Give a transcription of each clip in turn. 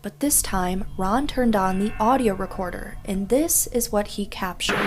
but this time Ron turned on the audio recorder, and this is what he captured.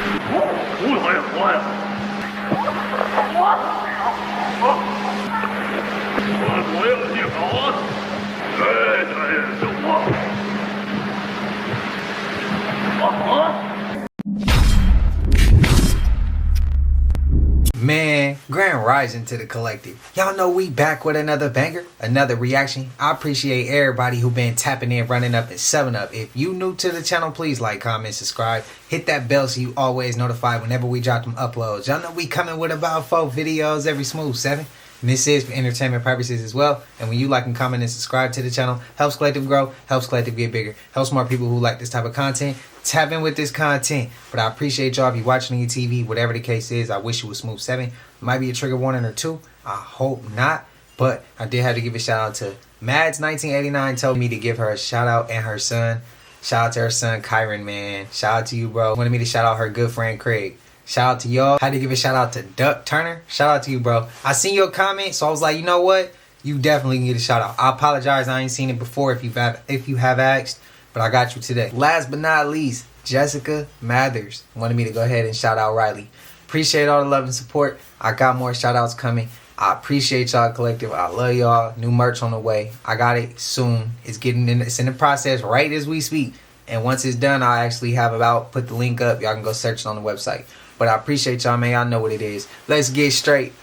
Man, grand rising to the collective. Y'all know we back with another banger, another reaction. I appreciate everybody who been tapping in, running up, and 7-up. If you new to the channel, please like, comment, subscribe. Hit that bell so you always notified whenever we drop them uploads. Y'all know we coming with about 4 videos every smooth 7. And this is for entertainment purposes as well. And when you like and comment and subscribe to the channel, helps collective grow, helps collective get bigger, helps more people who like this type of content tap in with this content. But I appreciate y'all if you watching on your TV, whatever the case is. I wish it was smooth 7. Might be a trigger warning or 2. I hope not. But I did have to give a shout out to Mads1989. Told me to give her a shout out and her son. Shout out to her son Kyron, man. Shout out to you, bro. Wanted me to shout out her good friend Craig. Shout out to y'all. Had to give a shout out to Duck Turner. Shout out to you, bro. I seen your comment, so I was like, you know what? You definitely can get a shout out. I apologize, I ain't seen it before if you have asked, but I got you today. Last but not least, Jessica Mathers wanted me to go ahead and shout out Riley. Appreciate all the love and support. I got more shout outs coming. I appreciate y'all collective. I love y'all. New merch on the way. I got it soon. It's in the process right as we speak. And once it's done, I'll actually put the link up. Y'all can go search it on the website. But I appreciate y'all, man. Y'all know what it is. Let's get straight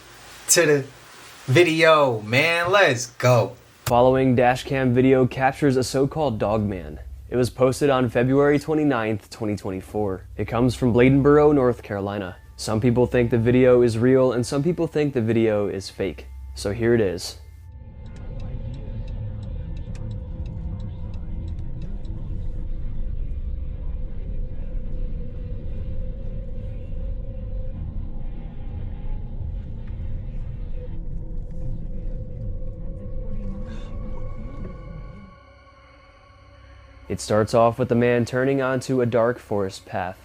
to the video, man. Let's go. Following dashcam video captures a so-called Dogman. It was posted on February 29th, 2024. It comes from Bladenboro, North Carolina. Some people think the video is real and some people think the video is fake. So here it is. It starts off with the man turning onto a dark forest path.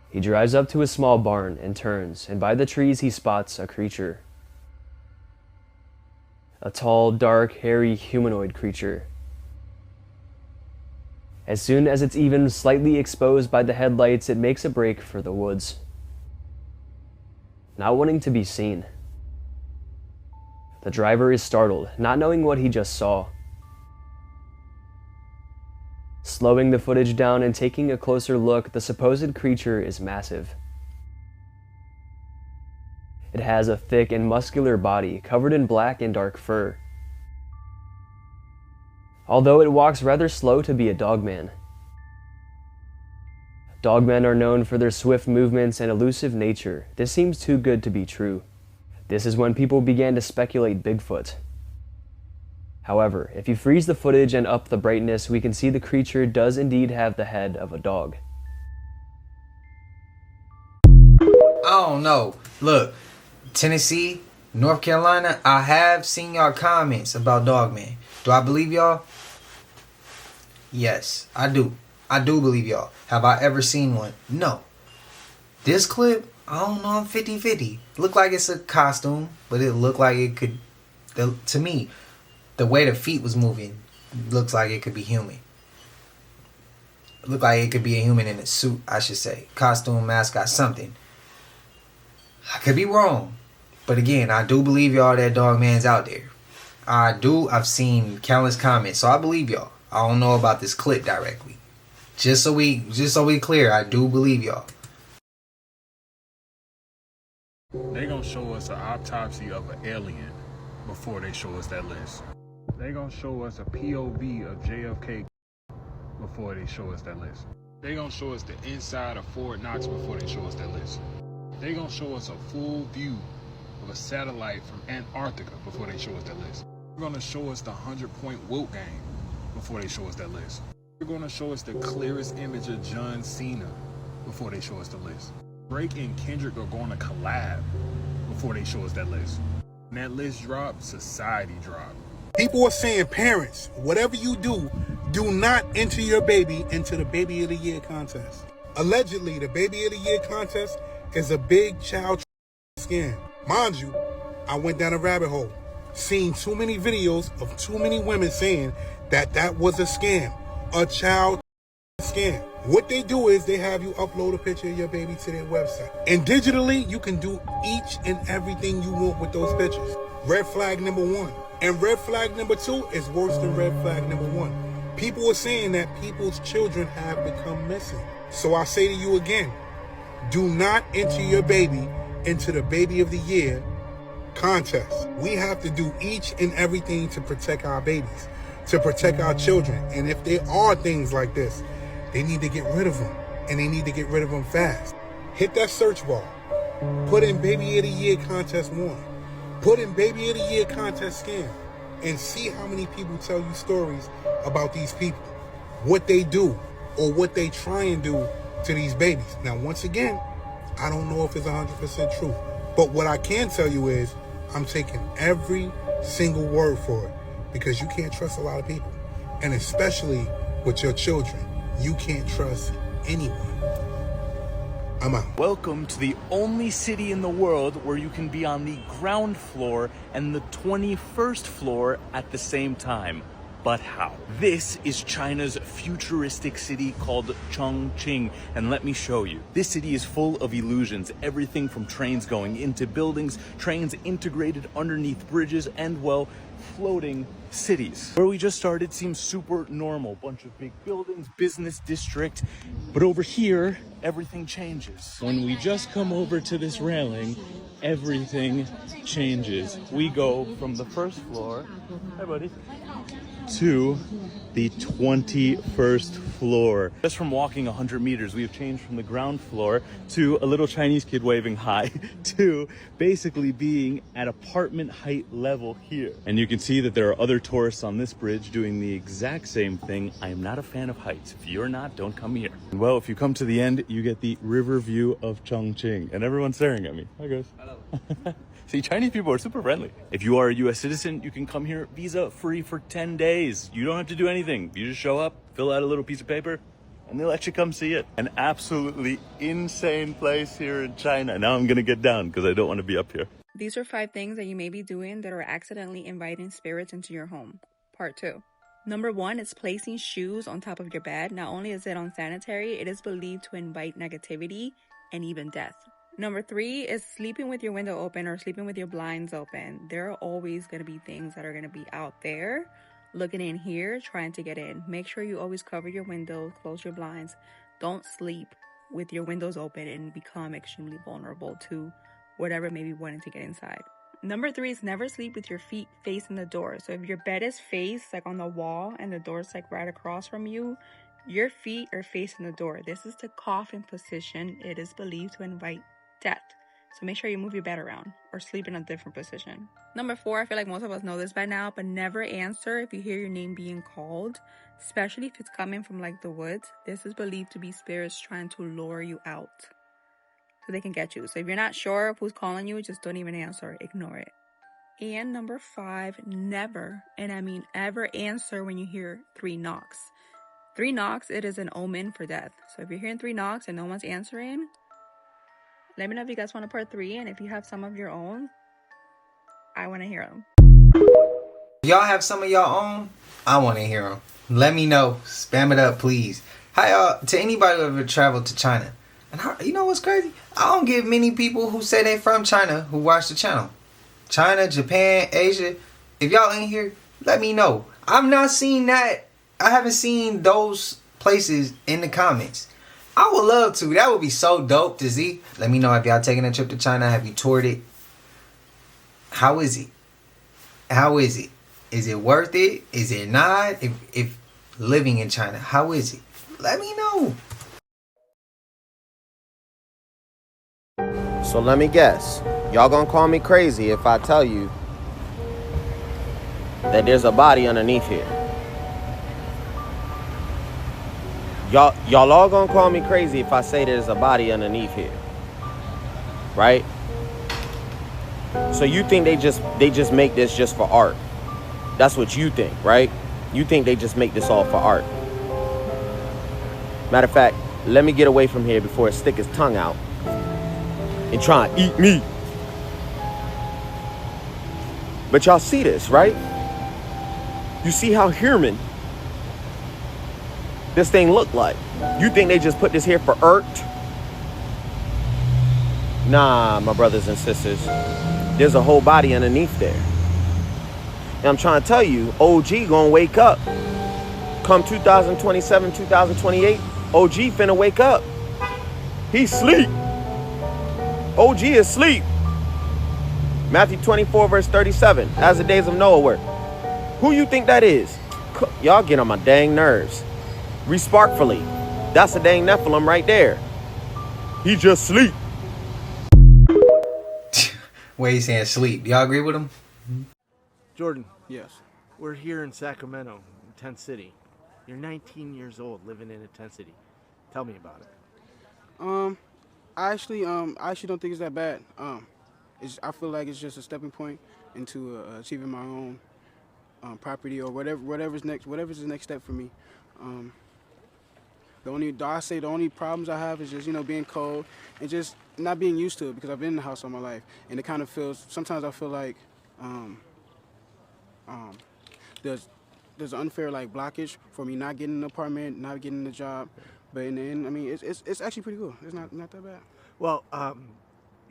He drives up to a small barn and turns, and by the trees he spots a creature. A tall, dark, hairy, humanoid creature. As soon as it's even slightly exposed by the headlights, it makes a break for the woods, not wanting to be seen. The driver is startled, not knowing what he just saw. Slowing the footage down and taking a closer look, the supposed creature is massive. It has a thick and muscular body covered in black and dark fur. Although it walks rather slow to be a dogman. Dogmen are known for their swift movements and elusive nature. This seems too good to be true. This is when people began to speculate Bigfoot. However, if you freeze the footage and up the brightness, we can see the creature does indeed have the head of a dog. I don't know. Look, Tennessee, North Carolina, I have seen y'all comments about Dogman. Do I believe y'all? Yes, I do. I do believe y'all. Have I ever seen one? No. This clip, I don't know, I'm 50-50. Look like it's a costume, but it looked like it could, to me, the way the feet was moving looks like it could be human. Look like it could be a human in a suit, I should say. Costume, mascot, something. I could be wrong. But again, I do believe y'all that Dogman's out there. I've seen countless comments, so I believe y'all. I don't know about this clip directly. Just so we clear, I do believe y'all. They gonna show us an autopsy of an alien before they show us that list. They gonna show us a POV of JFK before they show us that list. They gonna show us the inside of Fort Knox before they show us that list. They gonna show us a full view of a satellite from Antarctica before they show us that list. They're gonna show us the 100-point Wilt game before they show us that list. They're gonna show us the clearest image of John Cena before they show us the list. Drake and Kendrick are gonna collab before they show us that list. When that list drops, society drops. People are saying, parents, whatever you do, do not enter your baby into the Baby of the Year contest. Allegedly, the Baby of the Year contest is a big child scam. Mind you, I went down a rabbit hole. seen too many videos of too many women saying that that was a scam, a child scam. What they do is they have you upload a picture of your baby to their website. And digitally, you can do each and everything you want with those pictures. Red flag number one. And red flag number two is worse than red flag number one. People are saying that people's children have become missing. So I say to you again, do not enter your baby into the baby of the year contest. We have to do each and everything to protect our babies, to protect our children. And if there are things like this, they need to get rid of them, and they need to get rid of them fast. Hit that search bar. Put in Baby of the Year Contest 1. Put in Baby of the Year Contest Scam, and see how many people tell you stories about these people, what they do, or what they try and do to these babies. Now, once again, I don't know if it's 100% true, but what I can tell you is I'm taking every single word for it, because you can't trust a lot of people, and especially with your children. You can't trust anyone. I'm out. Welcome to the only city in the world where you can be on the ground floor and the 21st floor at the same time. But how? This is China's futuristic city called Chongqing, and let me show you. This city is full of illusions, everything from trains going into buildings, trains integrated underneath bridges, and, well, floating cities. Where we just started seems super normal. Bunch of big buildings, business district. But over here, everything changes. When we just come over to this railing, everything changes. We go from the first floor, hi buddy, to the 21st floor. Just from walking 100 meters, we have changed from the ground floor to a little Chinese kid waving hi to basically being at apartment height level here. And you can see that there are other tourists on this bridge doing the exact same thing. I am not a fan of heights. If you're not, don't come here. Well, if you come to the end, you get the river view of Chongqing, and everyone's staring at me. Hi guys. Hello. See, Chinese people are super friendly. If you are a US citizen, you can come here visa free for 10 days. You don't have to do anything. You just show up, fill out a little piece of paper, and they'll let you come see it. An absolutely insane place here in China. Now I'm gonna get down because I don't want to be up here. These are 5 things that you may be doing that are accidentally inviting spirits into your home. Part 2. Number 1 is placing shoes on top of your bed. Not only is it unsanitary, it is believed to invite negativity and even death. Number 3 is sleeping with your window open or sleeping with your blinds open. There are always going to be things that are going to be out there looking in here, trying to get in. Make sure you always cover your windows, close your blinds. Don't sleep with your windows open and become extremely vulnerable to whatever may be wanting to get inside. Number 3 is never sleep with your feet facing the door. So if your bed is faced like on the wall and the door's like right across from you, your feet are facing the door. This is the coffin position. It is believed to invite death. So make sure you move your bed around or sleep in a different position. Number 4, I feel like most of us know this by now, but never answer if you hear your name being called, especially if it's coming from like the woods. This is believed to be spirits trying to lure you out so they can get you. So if you're not sure who's calling you, just don't even answer. Ignore it. And number 5, never, and I mean ever, answer when you hear 3 knocks. 3 knocks, it is an omen for death. So if you're hearing 3 knocks and no one's answering, let me know if you guys want a part 3, and if you have some of your own, I want to hear them. If y'all have some of your own, I want to hear them. Let me know. Spam it up, please. Hi, y'all. To anybody who ever traveled to China, and you know what's crazy? I don't get many people who say they from China who watch the channel. China, Japan, Asia. If y'all in here, let me know. I've not seen that. I haven't seen those places in the comments. I would love to. That would be so dope to see. Let me know if y'all taking a trip to China. Have you toured it? How is it? How is it? Is it worth it? Is it not? If living in China, how is it? Let me know. So let me guess. Y'all gonna call me crazy if I tell you that there's a body underneath here. Y'all all gonna call me crazy if I say there's a body underneath here, right? So you think they just make this just for art? That's what you think, right? You think they just make this all for art. Matter of fact, let me get away from here before it stick his tongue out and try and eat me. But y'all see this, right? You see how human this thing look like. You think they just put this here for art? Nah, my brothers and sisters. There's a whole body underneath there. And I'm trying to tell you, OG gonna wake up. Come 2027, 2028, OG finna wake up. He's sleep. OG is sleep. Matthew 24, verse 37. As the days of Noah were. Who you think that is? Y'all get on my dang nerves. Resparkfully. That's a dang Nephilim right there. He just sleep. Where he's saying sleep. Y'all agree with him? Jordan, yes. We're here in Sacramento, tent city. You're 19 years old, living in a tent city. Tell me about it. I actually don't think it's that bad. I feel like it's just a stepping point into achieving my own property or whatever's the next step for me. The only problems I have is just being cold and just not being used to it because I've been in the house all my life, and it kind of feels. Sometimes I feel like there's an unfair blockage for me not getting an apartment, not getting a job, but in the end, I mean, it's actually pretty cool. It's not that bad. Well,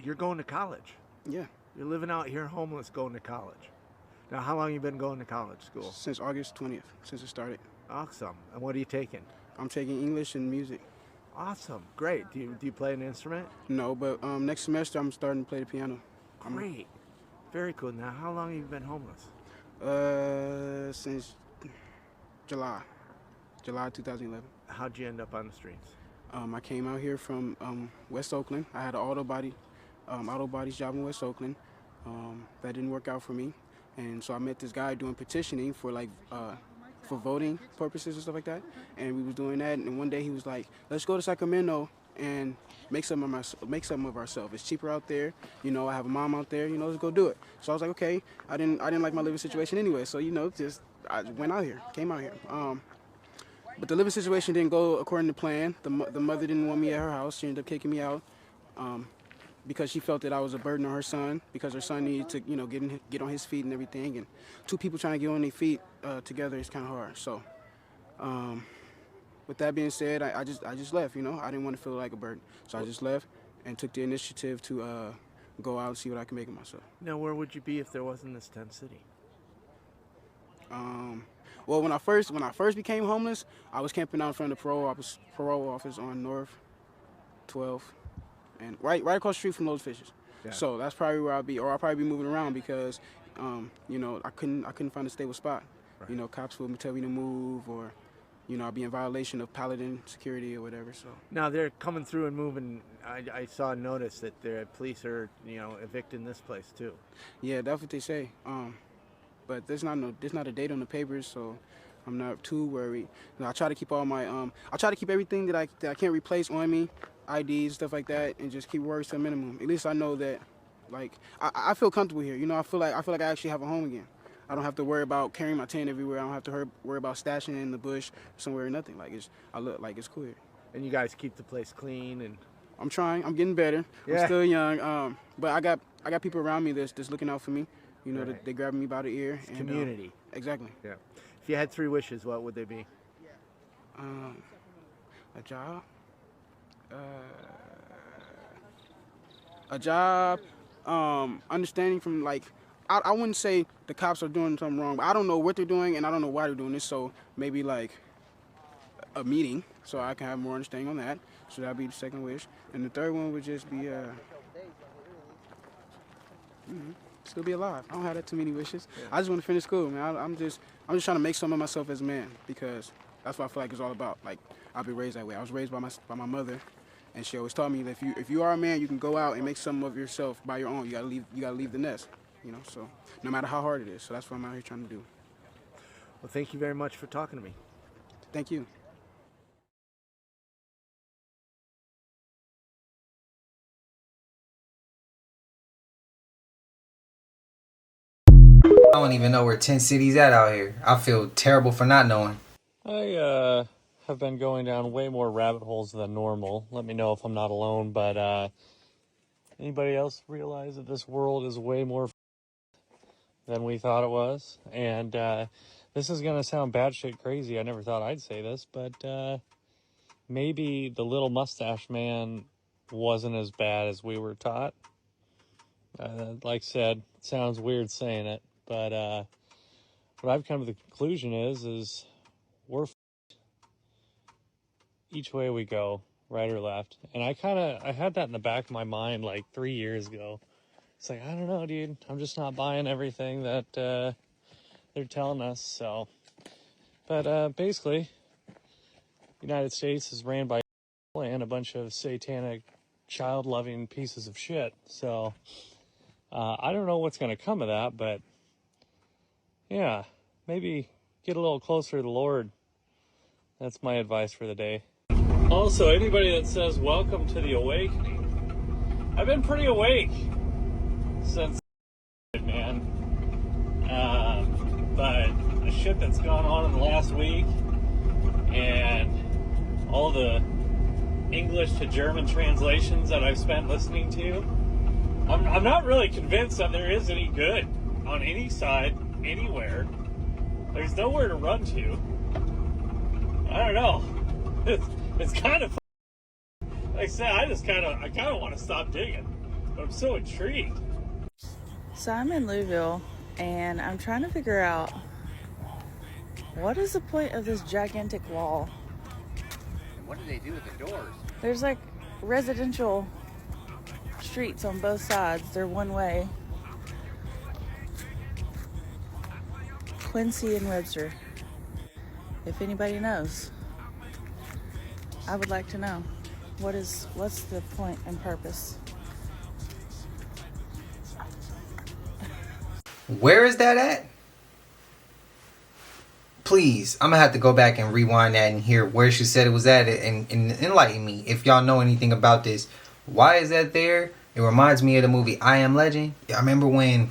you're going to college. Yeah. You're living out here homeless, going to college. Now, how long you been going to college school? Since August 20th, since it started. Awesome. And what are you taking? I'm taking English and music. Awesome. Great. Do you play an instrument? No, but next semester I'm starting to play the piano. Great. Very cool. Now, how long have you been homeless? Since July 2011. How'd you end up on the streets? I came out here from West Oakland. I had an auto bodies job in West Oakland. That didn't work out for me, and so I met this guy doing petitioning for for voting purposes and stuff like that. And we was doing that, and one day he was like, "Let's go to Sacramento and make some of ourselves. It's cheaper out there. I have a mom out there. Let's go do it." So I was like, "Okay." I didn't like my living situation anyway, so I went out here, came out here. But the living situation didn't go according to plan. The mother didn't want me at her house. She ended up kicking me out because she felt that I was a burden on her son because her son needed to, get on his feet and everything. And two people trying to get on their feet together is kind of hard. So, with that being said, I just left. I didn't want to feel like a burden, so I just left and took the initiative to go out and see what I can make of myself. Now, where would you be if there wasn't this tent city? Well, when I first became homeless, I was camping out in front of the parole office on North 12, and right across the street from those fishes. Yeah. So that's probably where I'll be, or I'll probably be moving around because, I couldn't find a stable spot. Right. Cops would tell me to move, or, I'll be in violation of Paladin security or whatever. So now they're coming through and moving. I saw a notice that the police are, evicting this place too. Yeah, that's what they say. But there's not a date on the papers, so I'm not too worried. I try to keep all my I try to keep everything that I can't replace on me, IDs, stuff like that, and just keep worries to a minimum. At least I know that, I feel comfortable here. I feel like I actually have a home again. I don't have to worry about carrying my tent everywhere. I don't have to worry about stashing it in the bush somewhere or nothing. I look like it's cool here. And you guys keep the place clean and. I'm trying. I'm getting better. Yeah. I'm still young. But I got people around me that's looking out for me. Right. They grabbing me by the ear. It's community. Exactly. Yeah. If you had 3 wishes, what would they be? A job. A job. Understanding from I wouldn't say the cops are doing something wrong, but I don't know what they're doing and I don't know why they're doing this. So maybe a meeting, so I can have more understanding on that. So that'd be the second wish, and the third one would just be still be alive. I don't have that too many wishes. Yeah. I just want to finish school, man. I'm just trying to make something of myself as a man because that's what I feel like it's all about. I've been raised that way. I was raised by my mother, and she always taught me that if you are a man, you can go out and make something of yourself by your own. You gotta leave the nest, So no matter how hard it is. So that's what I'm out here trying to do. Well, thank you very much for talking to me. Thank you. I don't even know where 10 cities at out here. I feel terrible for not knowing. I have been going down way more rabbit holes than normal. Let me know if I'm not alone, but anybody else realize that this world is way more than we thought it was. And this is going to sound batshit crazy. I never thought I'd say this, but maybe the little mustache man wasn't as bad as we were taught. Like I said, it sounds weird saying it, but what I've come to the conclusion is we're each way we go, right or left. And I had that in the back of my mind like 3 years ago. It's like, I don't know, dude. I'm just not buying everything that they're telling us. So, but basically, the United States is ran by and a bunch of satanic, child-loving pieces of shit. So, I don't know what's going to come of that, but yeah, maybe get a little closer to the Lord. That's my advice for the day. Also, anybody that says welcome to the awakening, I've been pretty awake since, man. But the shit that's gone on in the last week and all the English to German translations that I've spent listening to, I'm not really convinced that there is any good on any side, anywhere. There's nowhere to run to. I don't know. It's kind of, like I said, I kind of want to stop digging, but I'm so intrigued. So I'm in Louisville, and I'm trying to figure out what is the point of this gigantic wall. What do they do with the doors? There's like residential streets on both sides. They're one way. Quincy and Webster. If anybody knows, I would like to know. What's the point and purpose? Where is that at? Please, I'm gonna have to go back and rewind that and hear where she said it was at and enlighten me. If y'all know anything about this, why is that there? It reminds me of the movie I Am Legend. I remember when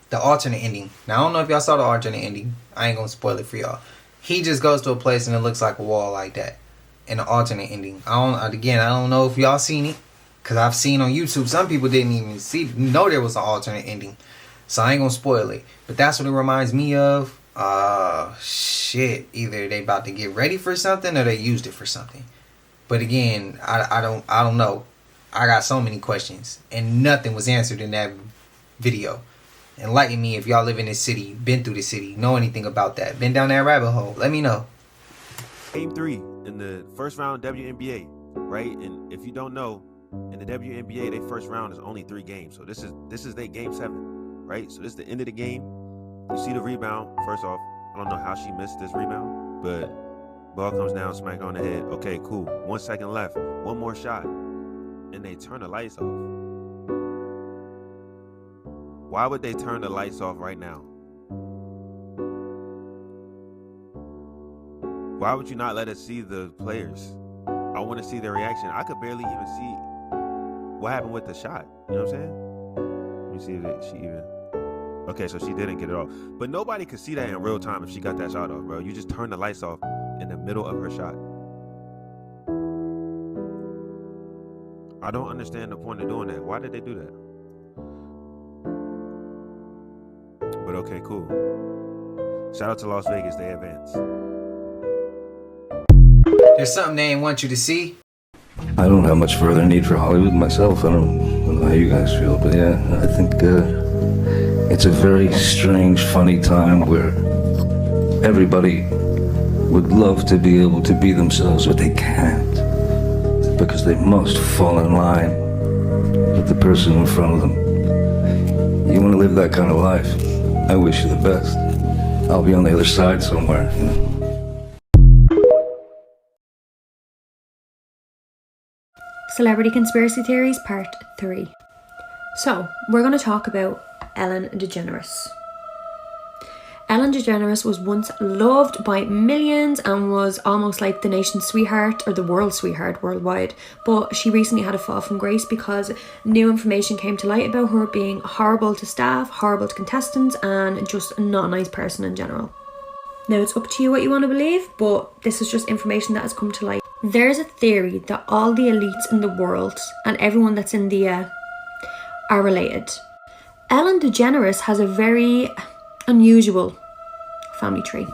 the alternate ending. Now, I don't know if y'all saw the alternate ending. I ain't gonna spoil it for y'all. He just goes to a place and it looks like a wall like that. In the alternate ending. I don't know if y'all seen it. Because I've seen on YouTube, some people didn't even know there was an alternate ending. So I ain't gonna spoil it. But that's what it reminds me of. Shit. Either they about to get ready for something or they used it for something. But again, I don't know. I got so many questions. And nothing was answered in that video. Enlighten me if y'all live in this city, been through the city, know anything about that, been down that rabbit hole. Let me know. Game 3 in the first round WNBA, right? And if you don't know, in the WNBA, their first round is only 3 games. So this is their game 7, right? So this is the end of the game. You see the rebound. First off, I don't know how she missed this rebound, but ball comes down, smack on the head. Okay, cool. 1 second left. One more shot. And they turn the lights off. Why would they turn the lights off right now? Why would you not let us see the players? I want to see their reaction. I could barely even see what happened with the shot. You know what I'm saying? Let me see if she even... Okay, so she didn't get it off. But nobody could see that in real time if she got that shot off, bro. You just turn the lights off in the middle of her shot. I don't understand the point of doing that. Why did they do that? But okay, cool. Shout out to Las Vegas, they advance. There's something they didn't want you to see. I don't have much further need for Hollywood myself. I don't know how you guys feel, but yeah, I think it's a very strange, funny time where everybody would love to be able to be themselves, but they can't because they must fall in line with the person in front of them. You want to live that kind of life? I wish you the best. I'll be on the other side somewhere, you know. Celebrity Conspiracy Theories Part 3. So, we're going to talk about Ellen DeGeneres. Ellen DeGeneres was once loved by millions and was almost like the nation's sweetheart or the world's sweetheart worldwide. But she recently had a fall from grace because new information came to light about her being horrible to staff, horrible to contestants, and just not a nice person in general. Now, it's up to you what you want to believe, but this is just information that has come to light. There's a theory that all the elites in the world and everyone that's in the are related. Ellen DeGeneres has a very unusual family tree.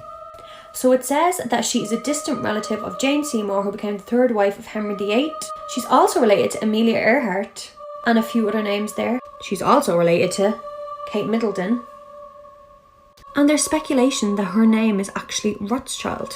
So it says that she is a distant relative of Jane Seymour, who became the third wife of Henry VIII. She's also related to Amelia Earhart and a few other names there. She's also related to Kate Middleton. And there's speculation that her name is actually Rothschild,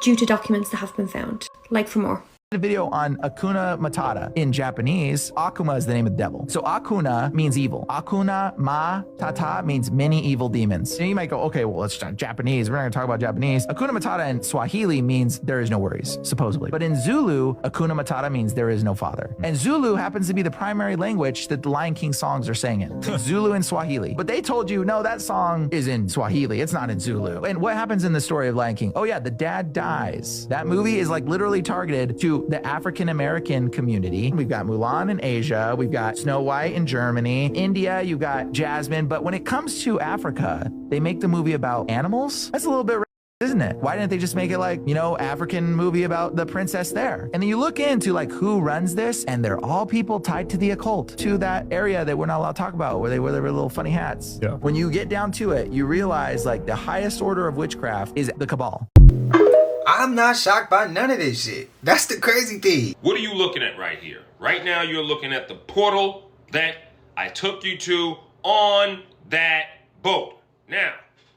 due to documents that have been found. Like for more. A video on Akuna Matata. In Japanese, Akuma is the name of the devil. So Akuna means evil. Akuna Matata means many evil demons. And you might go, okay, well, it's Japanese. We're not gonna talk about Japanese. Akuna Matata in Swahili means there is no worries, supposedly. But in Zulu, Akuna Matata means there is no father. And Zulu happens to be the primary language that the Lion King songs are sang in. Zulu and Swahili. But they told you, no, that song is in Swahili. It's not in Zulu. And what happens in the story of Lion King? Oh yeah, the dad dies. That movie is like literally targeted to the African-American community. We've got Mulan in Asia, we've got Snow White in Germany, India, you got Jasmine, but when it comes to Africa, they make the movie about animals? That's a little bit racist, isn't it? Why didn't they just make it like, you know, African movie about the princess there? And then you look into like who runs this, and they're all people tied to the occult, to that area that we're not allowed to talk about, where they wear their little funny hats. Yeah. When you get down to it, you realize like the highest order of witchcraft is the cabal. I'm not shocked by none of this shit. That's the crazy thing. What are you looking at right here? Right now you're looking at the portal that I took you to on that boat. Now,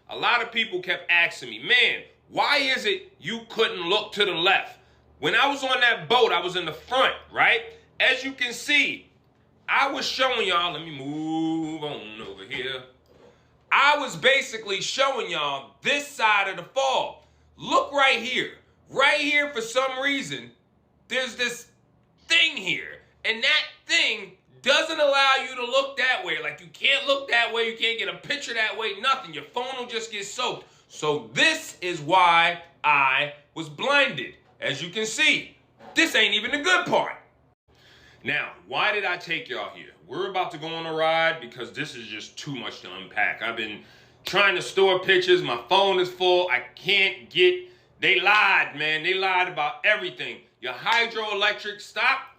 a lot of people kept asking me, man, why is it you couldn't look to the left? When I was on that boat, I was in the front, right? As you can see, I was showing y'all, let me move on over here. I was basically showing y'all this side of the fall. Look right here. Right here, for some reason, there's this thing here. And that thing doesn't allow you to look that way. Like, you can't look that way. You can't get a picture that way. Nothing. Your phone will just get soaked. So this is why I was blinded. As you can see, this ain't even the good part. Now, why did I take y'all here? We're about to go on a ride because this is just too much to unpack. I've been trying to store pictures. My phone is full. I can't get... They lied, man. They lied about everything. Your hydroelectric, stop.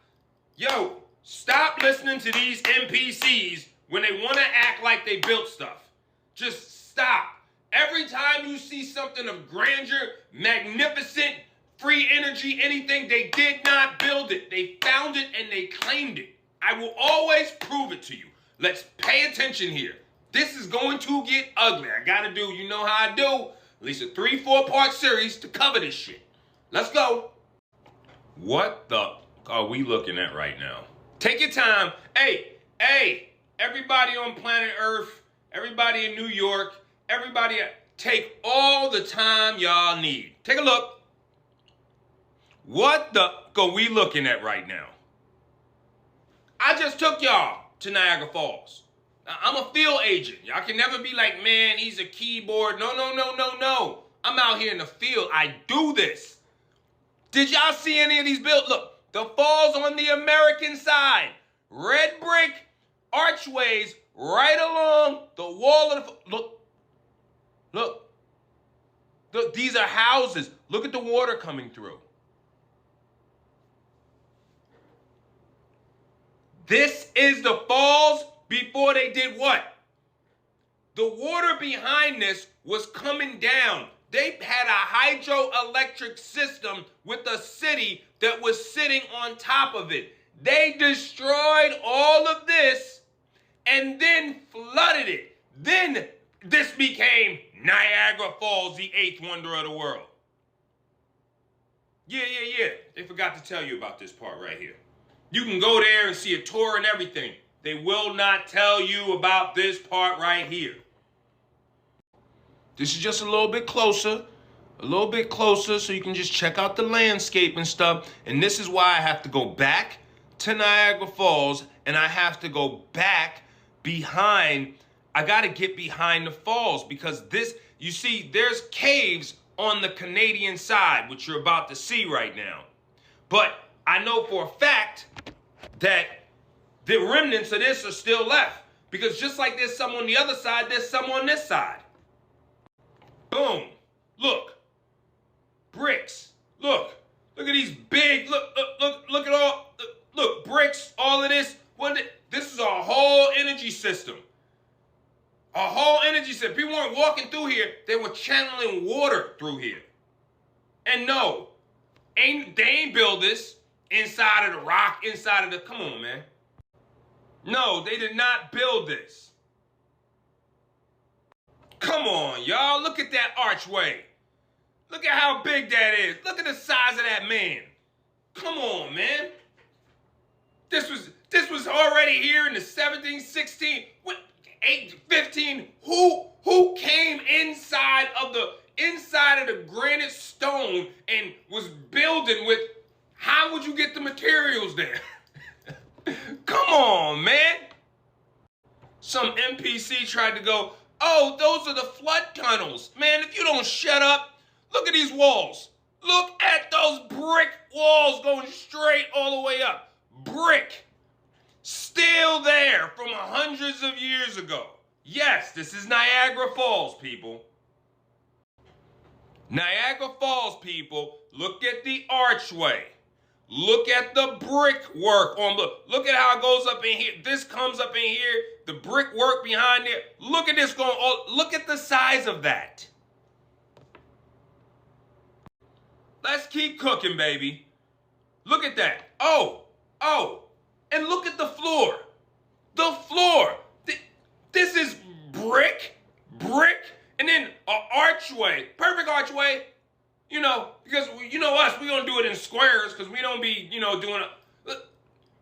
Yo, stop listening to these NPCs when they want to act like they built stuff. Just stop. Every time you see something of grandeur, magnificent, free energy, anything, they did not build it. They found it and they claimed it. I will always prove it to you. Let's pay attention here. This is going to get ugly. I gotta do, you know how I do, at least a 3-4 part series to cover this shit. Let's go. What the are we looking at right now? Take your time. Hey, everybody on planet Earth, everybody in New York, everybody, take all the time y'all need. Take a look. What the are we looking at right now? I just took y'all to Niagara Falls. I'm a field agent. Y'all can never be like, man, he's a keyboard. No. I'm out here in the field. I do this. Did y'all see any of these built? Look, the falls on the American side. Red brick archways right along the wall of the... Look, these are houses. Look at the water coming through. This is the falls before they did what? The water behind this was coming down. They had a hydroelectric system with a city that was sitting on top of it. They destroyed all of this and then flooded it. Then this became Niagara Falls, the 8th wonder of the world. Yeah. They forgot to tell you about this part right here. You can go there and see a tour and everything. They will not tell you about this part right here. This is just a little bit closer so you can just check out the landscape and stuff. And this is why I have to go back to Niagara Falls and I have to go back behind. I got to get behind the falls because this, you see, there's caves on the Canadian side, which you're about to see right now. But I know for a fact that the remnants of this are still left. Because just like there's some on the other side, there's some on this side. Boom. Look. Bricks. Look at these big, look at all, look, bricks, all of this. This is a whole energy system. here, they were channeling water through here. And no, they ain't build this inside of the rock, inside of the, come on, man. No, they did not build this. Come on, y'all. Look at that archway. Look at how big that is. Look at the size of that man. Come on, man. This was already here in the 17, 16, 8, 15. Who came inside of the granite stone and was building with, how would you get the materials there? Come on, man. Some NPC tried to go, oh, those are the flood tunnels. Man, if you don't shut up, look at these walls. Look at those brick walls going straight all the way up. Brick. Still there from hundreds of years ago. Yes, this is Niagara Falls, people. Niagara Falls, people. Look at the archway. Look at the brickwork on look at how it goes up in here. This comes up in here. The brickwork behind there. Look at this going. Oh, look at the size of that. Let's keep cooking, baby. Look at that. Oh. And look at the floor. The floor. This is brick, and then an archway. Perfect archway. You know, because you know us, we gonna do it in squares because we don't be, doing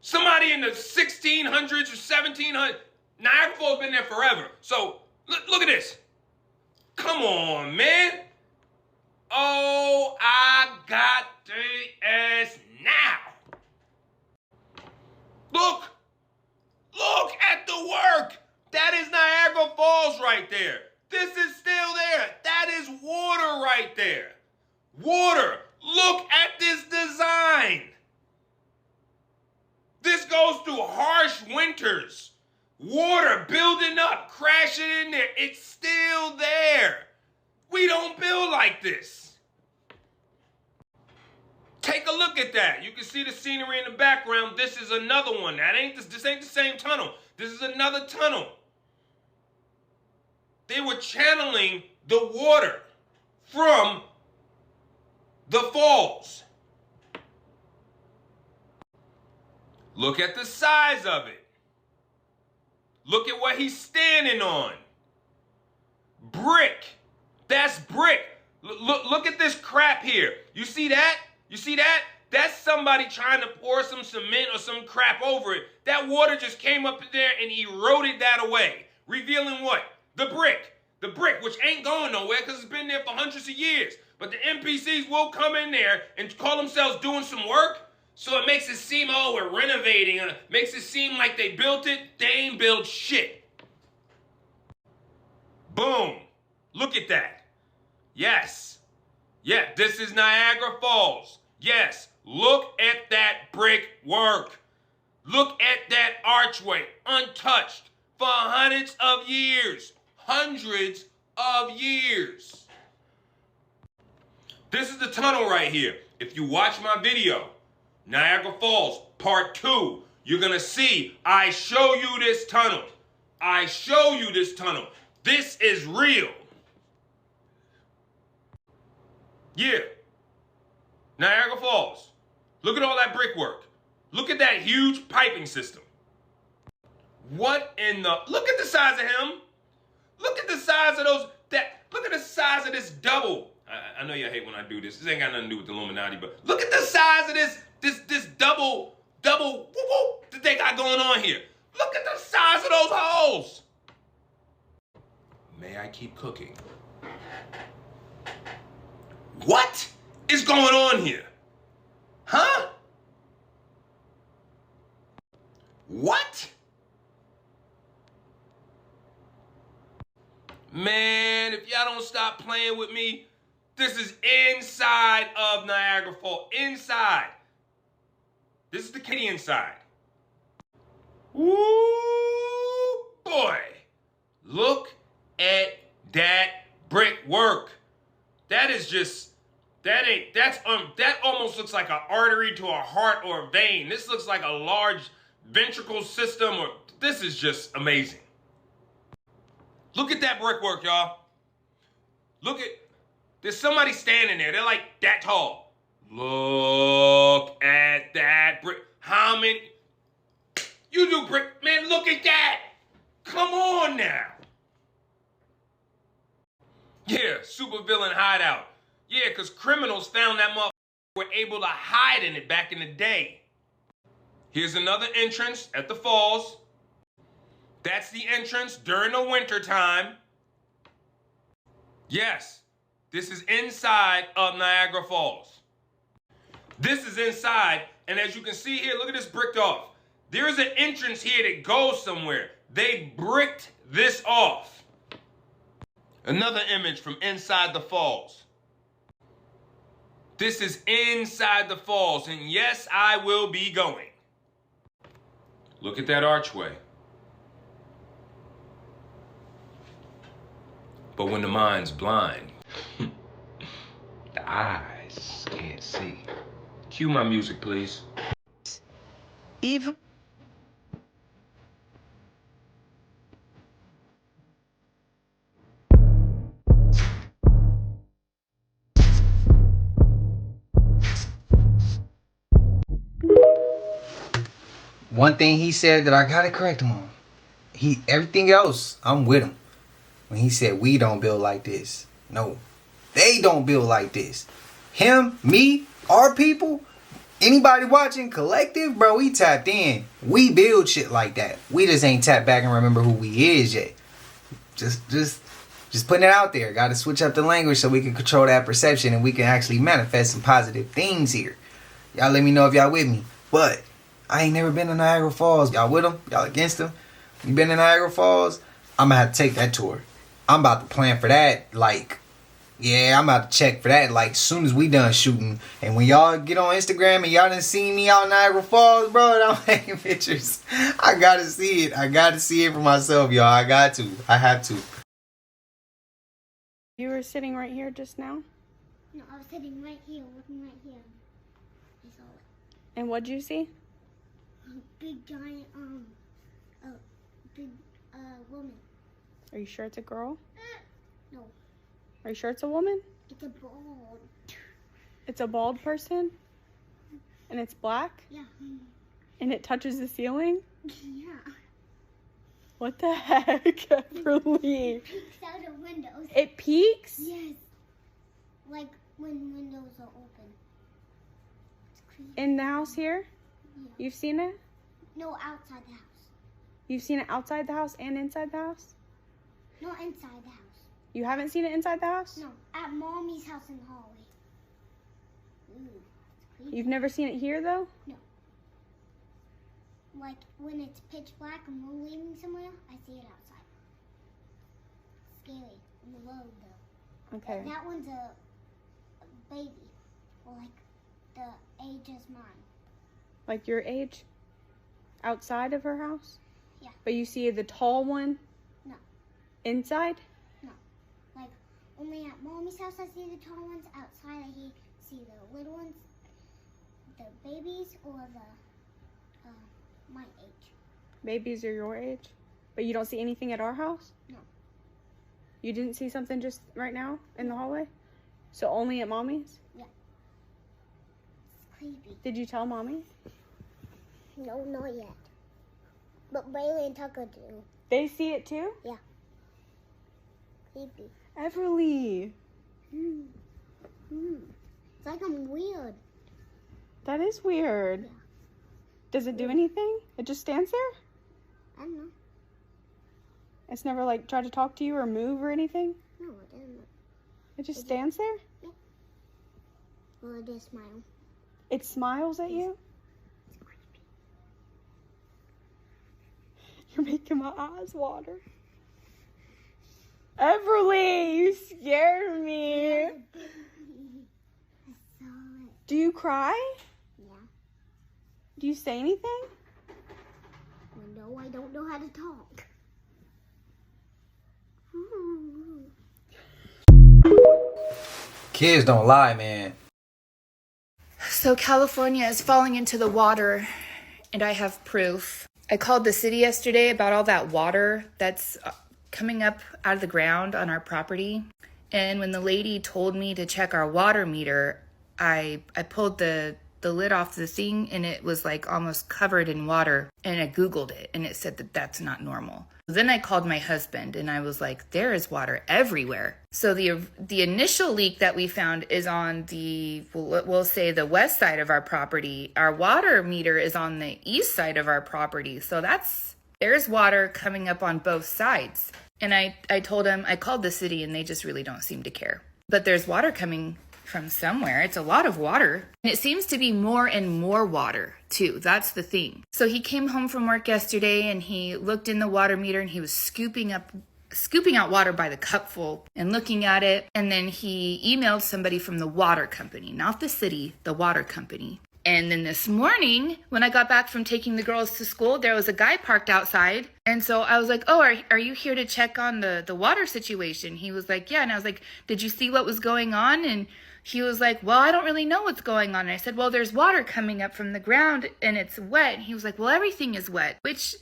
somebody in the 1600s or 1700s. Niagara Falls been there forever. So look at this. Come on, man. Oh, I got the ass now. Look at the work. That is Niagara Falls right there. This is still there. That is water right there. Water. Look at this design. This goes through harsh winters. Water building up, crashing in there. It's still there. We don't build like this. Take a look at that. You can see the scenery in the background. This is another one. This ain't the same tunnel. This is another tunnel. They were channeling the water from the falls. Look at the size of it. Look at what he's standing on. Brick. That's brick. Look at this crap here. You see that? You see that? That's somebody trying to pour some cement or some crap over it. That water just came up in there and eroded that away. Revealing what? The brick. The brick, which ain't going nowhere because it's been there for hundreds of years. But the NPCs will come in there and call themselves doing some work. So it makes it seem, oh, we're renovating. And it makes it seem like they built it. They ain't built shit. Boom. Look at that. Yes. Yeah, this is Niagara Falls. Yes. Look at that brick work. Look at that archway, untouched for hundreds of years. Hundreds of years. This is the tunnel right here. If you watch my video, Niagara Falls, part 2, you're going to see I show you this tunnel. I show you this tunnel. This is real. Yeah. Niagara Falls. Look at all that brickwork. Look at that huge piping system. What in the... Look at the size of him. Look at the size of those... Look at the size of this double. I know you hate when I do this. This ain't got nothing to do with the Illuminati, but look at the size of this double whoop that they got going on here. Look at the size of those holes. May I keep cooking? What is going on here? Huh? What? Man, if y'all don't stop playing with me, this is inside of Niagara Falls. Inside. This is the Canadian side. Ooh, boy. Look at that brickwork. That is just, that almost looks like an artery to a heart or a vein. This looks like a large ventricle system, or this is just amazing. Look at that brickwork, y'all. Look at, there's somebody standing there. They're like that tall. Look at that brick. How many? You do brick, man, look at that. Come on now. Yeah, supervillain hideout. Yeah, because criminals found that motherfucker, were able to hide in it back in the day. Here's another entrance at the falls. That's the entrance during the winter time. Yes, this is inside of Niagara Falls. This is inside, and as you can see here, look at this bricked off. There is an entrance here that goes somewhere. They bricked this off. Another image from inside the falls. This is inside the falls, and yes, I will be going. Look at that archway. But when the mind's blind, the eyes can't see. Cue my music, please. Eve. One thing he said that I gotta correct him on. Everything else, I'm with him. When he said we don't build like this. No, they don't build like this. Him, me, our people, anybody watching collective, bro, we tapped in. We build shit like that. We just ain't tapped back and remember who we is yet. Just putting it out there. Gotta switch up the language so we can control that perception and we can actually manifest some positive things here. Y'all let me know if y'all with me. But I ain't never been to Niagara Falls. Y'all with them? Y'all against them? You been to Niagara Falls? I'm gonna have to take that tour. I'm about to plan for that. Like, yeah, I'm about to check for that. Like, as soon as we done shooting. And when y'all get on Instagram and y'all done seen me out in Niagara Falls, bro, and I'm taking pictures. I gotta see it. I gotta see it for myself, y'all. I got to. I have to. You were sitting right here just now? No, I was sitting right here, looking right here. I saw it. And what'd you see? A big giant, woman. Are you sure it's a girl? No. Are you sure it's a woman? It's a bald. It's a bald person? And it's black? Yeah. And it touches the ceiling? Yeah. What the heck, Everly? It peeks out of windows. It peeks? Yes. Like when windows are open. It's creepy. In the house here? Yeah. You've seen it? No, outside the house. You've seen it outside the house and inside the house? No, inside the house. You haven't seen it inside the house? No, at Mommy's house in the hallway. Ooh, it's creepy. You've never seen it here, though? No. Like, when it's pitch black and we're leaving somewhere, I see it outside. Scary. In the road, though. Okay. That one's a baby. Or, like, the age is mine. Like your age? Outside of her house? Yeah. But you see the tall one? No. Inside? No. Like, only at Mommy's house I see the tall ones. Outside I see the little ones, the babies, or the, my age. Babies are your age? But you don't see anything at our house? No. You didn't see something just right now in the hallway? So only at Mommy's? Yeah. It's creepy. Did you tell Mommy? No, not yet. But Bailey and Tucker do. They see it too? Yeah. Creepy. Everly. It's like I'm weird. That is weird. Yeah. Does it do anything? It just stands there? I don't know. It's never like tried to talk to you or move or anything? No, it doesn't. It just stands there? Yeah. Well, it does smile. It smiles at you? You're making my eyes water. Everly, you scared me. I saw it. Do you cry? Yeah. Do you say anything? Well, no, I don't know how to talk. Kids don't lie, man. So California is falling into the water, and I have proof. I called the city yesterday about all that water that's coming up out of the ground on our property. And when the lady told me to check our water meter, I pulled the lid off the thing and it was like almost covered in water, and I Googled it and it said that that's not normal. Then I called my husband and I was like, there is water everywhere. So the initial leak that we found is on we'll say the west side of our property. Our water meter is on the east side of our property. So there's water coming up on both sides. And I told him, I called the city and they just really don't seem to care. But there's water coming from somewhere. It's a lot of water. And it seems to be more and more water too. That's the thing. So he came home from work yesterday and he looked in the water meter and he was scooping out water by the cupful and looking at it. And then he emailed somebody from the water company, not the city, the water company. And then this morning, when I got back from taking the girls to school, there was a guy parked outside. And so I was like, oh, are you here to check on the water situation? He was like, yeah. And I was like, did you see what was going on? And he was like, well, I don't really know what's going on. And I said, well, there's water coming up from the ground and it's wet. And he was like, well, everything is wet, which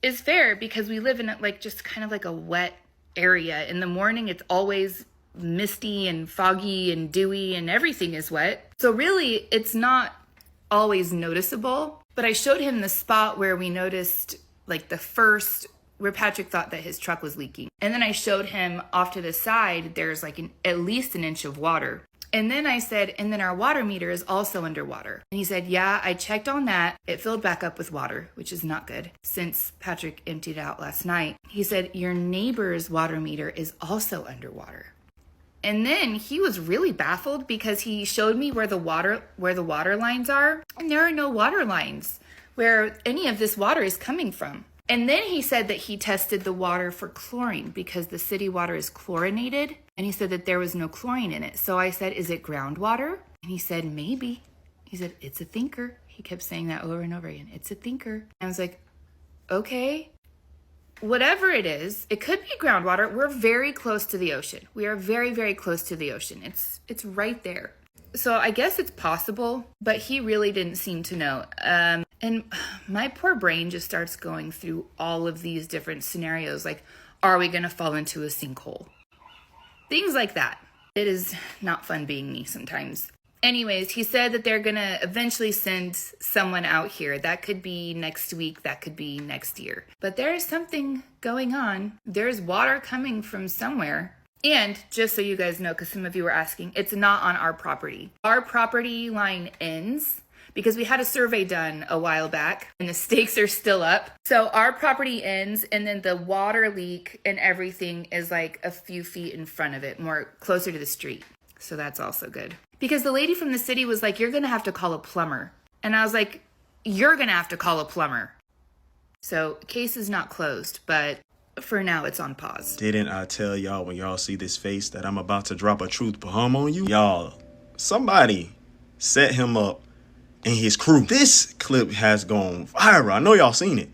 is fair because we live in just kind of like a wet area. In the morning, it's always misty and foggy and dewy and everything is wet. So really, it's not always noticeable. But I showed him the spot where we noticed where Patrick thought that his truck was leaking. And then I showed him off to the side, there's at least an inch of water. And then I said, and then our water meter is also underwater. And he said, yeah, I checked on that. It filled back up with water, which is not good since Patrick emptied it out last night. He said, your neighbor's water meter is also underwater. And then he was really baffled because he showed me where the water lines are. And there are no water lines where any of this water is coming from. And then he said that he tested the water for chlorine because the city water is chlorinated. And he said that there was no chlorine in it. So I said, is it groundwater? And he said, maybe. He said, it's a thinker. He kept saying that over and over again. It's a thinker. And I was like, okay. Whatever it is, it could be groundwater. We're very close to the ocean. We are very, very close to the ocean. It's right there. So I guess it's possible, but he really didn't seem to know. And my poor brain just starts going through all of these different scenarios. Like, are we going to fall into a sinkhole? Things like that. It is not fun being me sometimes. Anyways, he said that they're going to eventually send someone out here. That could be next week. That could be next year. But there is something going on. There's water coming from somewhere. And just so you guys know, because some of you were asking, it's not on our property. Our property line ends because we had a survey done a while back and the stakes are still up. So our property ends and then the water leak and everything is like a few feet in front of it, more closer to the street. So that's also good. Because the lady from the city was like, you're going to have to call a plumber. And I was like, you're going to have to call a plumber. So case is not closed, but for now it's on pause. Didn't I tell y'all when y'all see this face that I'm about to drop a truth bomb on you? Y'all, somebody set him up and his crew. This clip has gone viral. I know y'all seen it.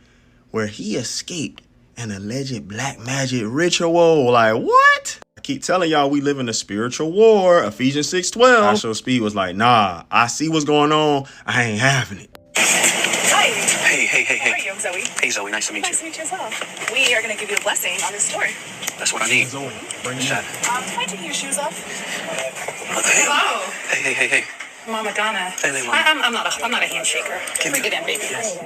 Where he escaped an alleged black magic ritual. Like, what? I keep telling y'all we live in a spiritual war. Ephesians 6:12. IShowSpeed was like, nah, I see what's going on. I ain't having it. Hi. Hey. How are you? I'm Zoe. Hey, Zoe. Nice to meet you. Nice to meet you as well. We are going to give you a blessing on this story. That's what I need. Zoe, bring it up. Can I take your shoes off? Hey. Hello. Hey. Mama Donna. Hey, Mama. I'm not a handshaker. Bring it in, baby. Yes.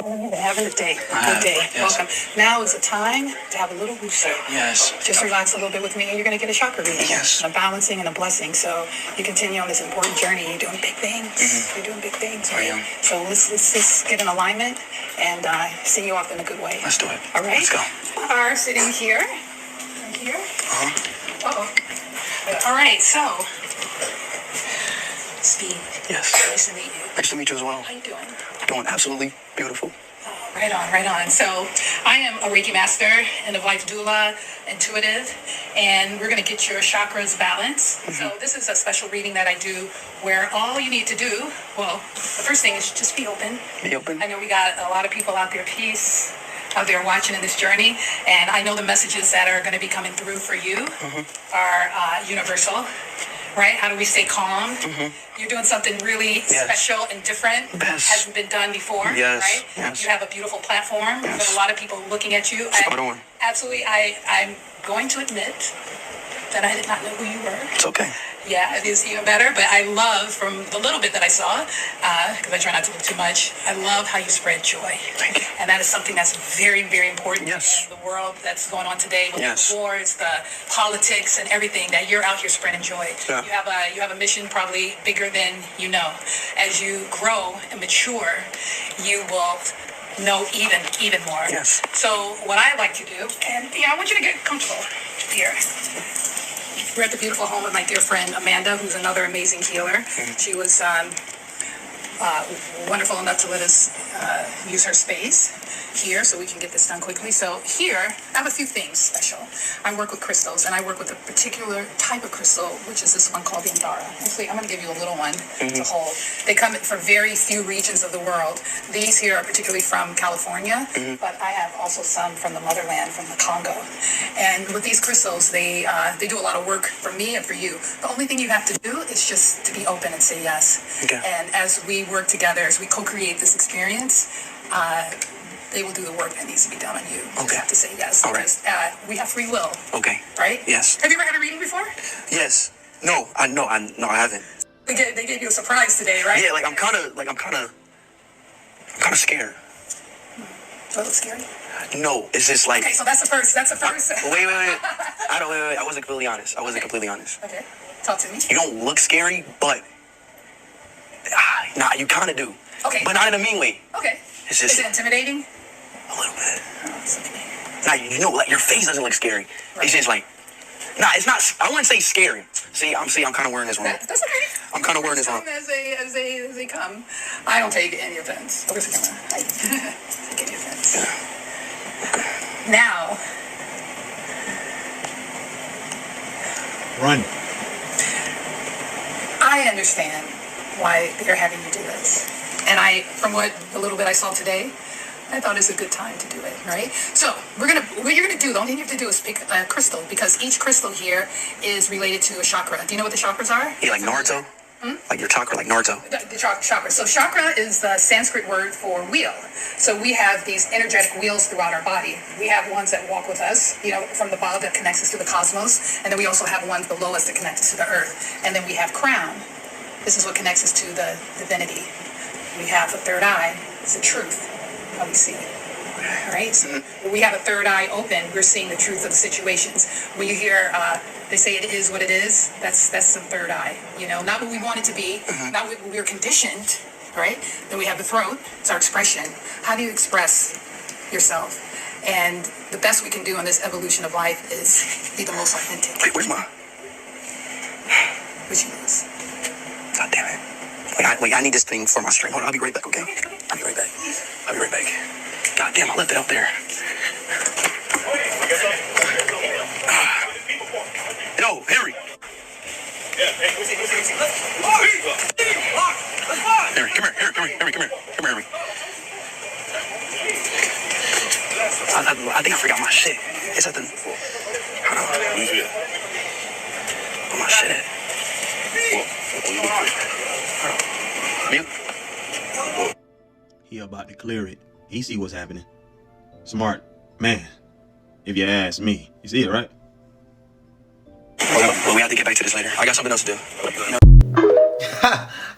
Having a day. Good day. Yes. Welcome. Now is the time to have a little wooster. Yes. Just relax a little bit with me and you're going to get a chakra reading. Yes. A balancing and a blessing. So you continue on this important journey. You're doing big things. Mm-hmm. You're doing big things. I am. So let's just get in alignment and send you off in a good way. Let's do it. All right? Let's go. We are sitting here. Right here. Uh-huh. Uh-oh. All right, so Speed. Yes. Nice to meet you. Nice to meet you as well. How you doing? Doing absolutely beautiful. Right on. So I am a Reiki master and a life doula, intuitive, and we're going to get your chakras balanced. Mm-hmm. So this is a special reading that I do where all you need to do, well, the first thing is just be open. Be open. I know we got a lot of people out there, peace, out there watching in this journey, and I know the messages that are going to be coming through for you are universal. Right? How do we stay calm? You're doing something really special and different. Hasn't been done before. Right? You have a beautiful platform. You have a lot of people looking at you. Absolutely. I'm going to admit that I did not know who you were. It's okay. Yeah, it is even better. But I love, from the little bit that I saw, because I try not to look too much, I love how you spread joy. Thank you. And that is something that's very, very important Yes. in the world that's going on today with Yes. the wars, the politics, and everything, that you're out here spreading joy. Yeah. You have a mission probably bigger than you know. As you grow and mature, you will know even more. Yes. So what I like to do, and I want you to get comfortable here. We're at the beautiful home of my dear friend Amanda, who's another amazing healer. She was wonderful enough to let us use her space here so we can get this done quickly. So here, I have a few things special. I work with crystals, and I work with a particular type of crystal, which is this one called the Indara. Actually, I'm going to give you a little one to hold. They come from very few regions of the world. These here are particularly from California, but I have also some from the motherland, from the Congo. And with these crystals, they do a lot of work for me and for you. The only thing you have to do is just to be open and say yes. Okay. And as we work together, as we co-create this experience, they will do the work that needs to be done on you. You just have to say yes. All right. Because, we have free will, Okay. right? Yes. Have you ever had a reading before? Yes. No, I haven't. They gave you a surprise today, right? Yeah, I'm kind of scared. Do I look scary? No, it's just like. Okay, so that's the first. Wait. I wasn't completely honest. Okay, talk to me. You don't look scary, but you kind of do. Okay. But not in a mean way. Okay. It's just Is it intimidating? a little bit. Oh, it's okay. Now like your face doesn't look scary. Right. It's just like. It's not. I wouldn't say scary. I'm kind of wearing this wrong. That's okay. I'm kind of wearing this wrong. As they come, I don't take any offense. Oh, where's the camera? I take any offense. Now, Run. I understand why they're having you do this. And from what the little bit I saw today, I thought it's a good time to do it, right? So what you're gonna do, the only thing you have to do is pick a crystal, because each crystal here is related to a chakra. Do you know what the chakras are? Yeah, like Naruto. Like your chakra, like Naruto. The chakra. So chakra is the Sanskrit word for wheel. So we have these energetic wheels throughout our body. We have ones that walk with us, from the above that connects us to the cosmos. And then we also have ones below us that connect us to the earth. And then we have crown. This is what connects us to the divinity. We have the third eye. It's the truth, how we see it. All right? So when we have a third eye open, we're seeing the truth of the situations. When you hear they say it is what it is, that's the third eye. Not what we want it to be, not what we're conditioned, right? Then we have the throat. It's our expression. How do you express yourself? And the best we can do in this evolution of life is be the most authentic. Wait, where's mine? Which is. God damn it. Wait, I need this thing for my stream. Hold on, I'll be right back, okay? I'll be right back. God damn, I left it out there. Yo, Henry. Henry, come here. I think I forgot my shit. It's at the... Hold on. Where my shit at? Mute. He about to clear it. He see what's happening. Smart man, if you ask me. You see it, right? Well, we have to get back to this later. I got something else to do.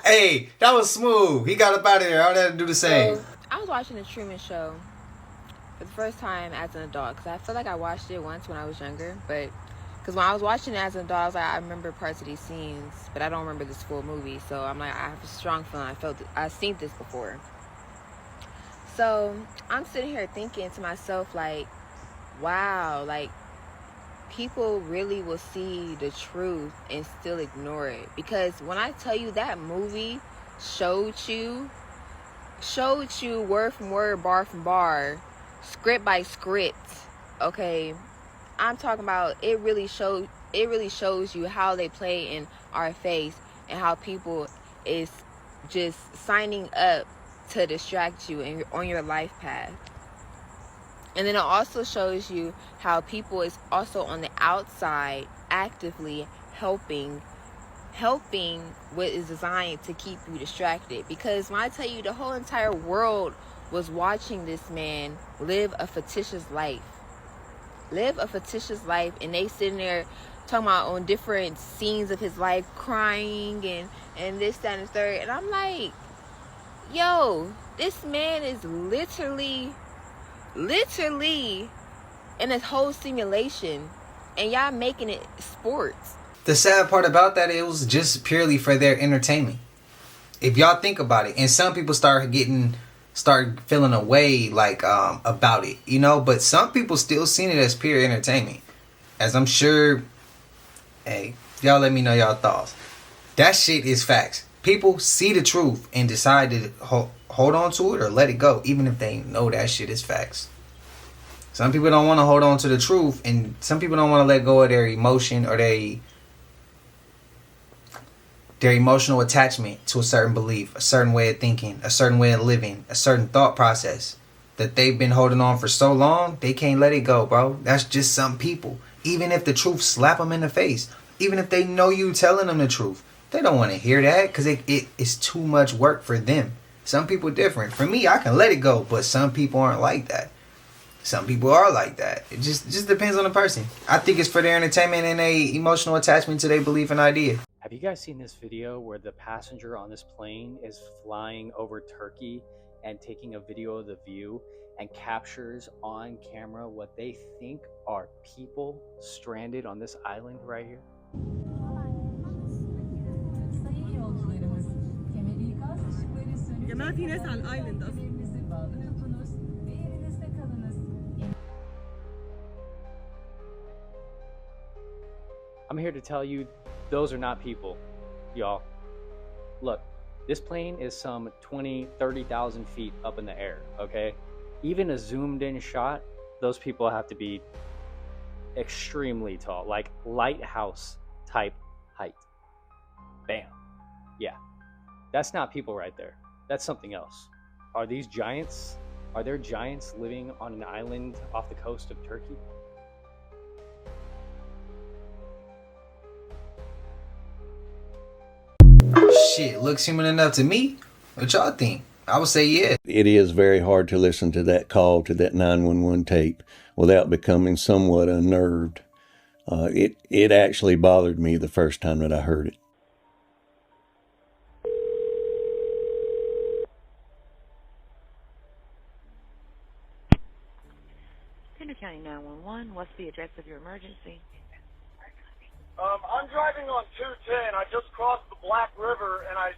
Hey, that was smooth. He got up out of there. I had to do the same. So, I was watching the Truman Show for the first time as an adult, because I feel like I watched it once when I was younger, but because when I was watching it as an adult, I was like, I remember parts of these scenes, but I don't remember this full movie. So I'm like, I have a strong feeling I've seen this before. So I'm sitting here thinking to myself, like, wow, like, people really will see the truth and still ignore it. Because when I tell you that movie showed you word from word, bar from bar, script by script, okay, I'm talking about it really shows you how they play in our face and how people is just signing up to distract you on your life path. And then it also shows you how people is also on the outside actively helping what is designed to keep you distracted. Because when I tell you, the whole entire world was watching this man live a fictitious life, and they sitting there talking about on different scenes of his life, crying and this, that, and the third. And I'm like, yo, this man is literally in this whole simulation, and y'all making it sports. The sad part about that, it was just purely for their entertainment. If y'all think about it, and some people start feeling a way like about it, you know, but some people still seen it as pure entertainment. As I'm sure, hey, y'all let me know y'all thoughts. That shit is facts. People see the truth and decide to hold on to it or let it go, even if they know that shit is facts. Some people don't want to hold on to the truth, and some people don't want to let go of their emotion or their emotional attachment to a certain belief, a certain way of thinking, a certain way of living, a certain thought process that they've been holding on for so long, they can't let it go, bro. That's just some people. Even if the truth slap them in the face, even if they know you telling them the truth, they don't want to hear that because it is too much work for them. Some people are different. For me, I can let it go, but some people aren't like that. Some people are like that. It just depends on the person. I think it's for their entertainment and a emotional attachment to their belief and idea. Have you guys seen this video where the passenger on this plane is flying over Turkey and taking a video of the view and captures on camera what they think are people stranded on this island right here? I'm here to tell you, those are not people, y'all. Look, this plane is some 20, 30,000 feet up in the air, okay? Even a zoomed in shot, those people have to be extremely tall, like lighthouse type height. Bam. Yeah, that's not people right there. That's something else. Are these giants? Are there giants living on an island off the coast of Turkey? Shit, looks human enough to me. What y'all think? I would say yeah. It is very hard to listen to that call, to that 911 tape, without becoming somewhat unnerved. It actually bothered me the first time that I heard it. Tender County 911, what's the address of your emergency? I'm driving on 210. I just crossed the Black River, and I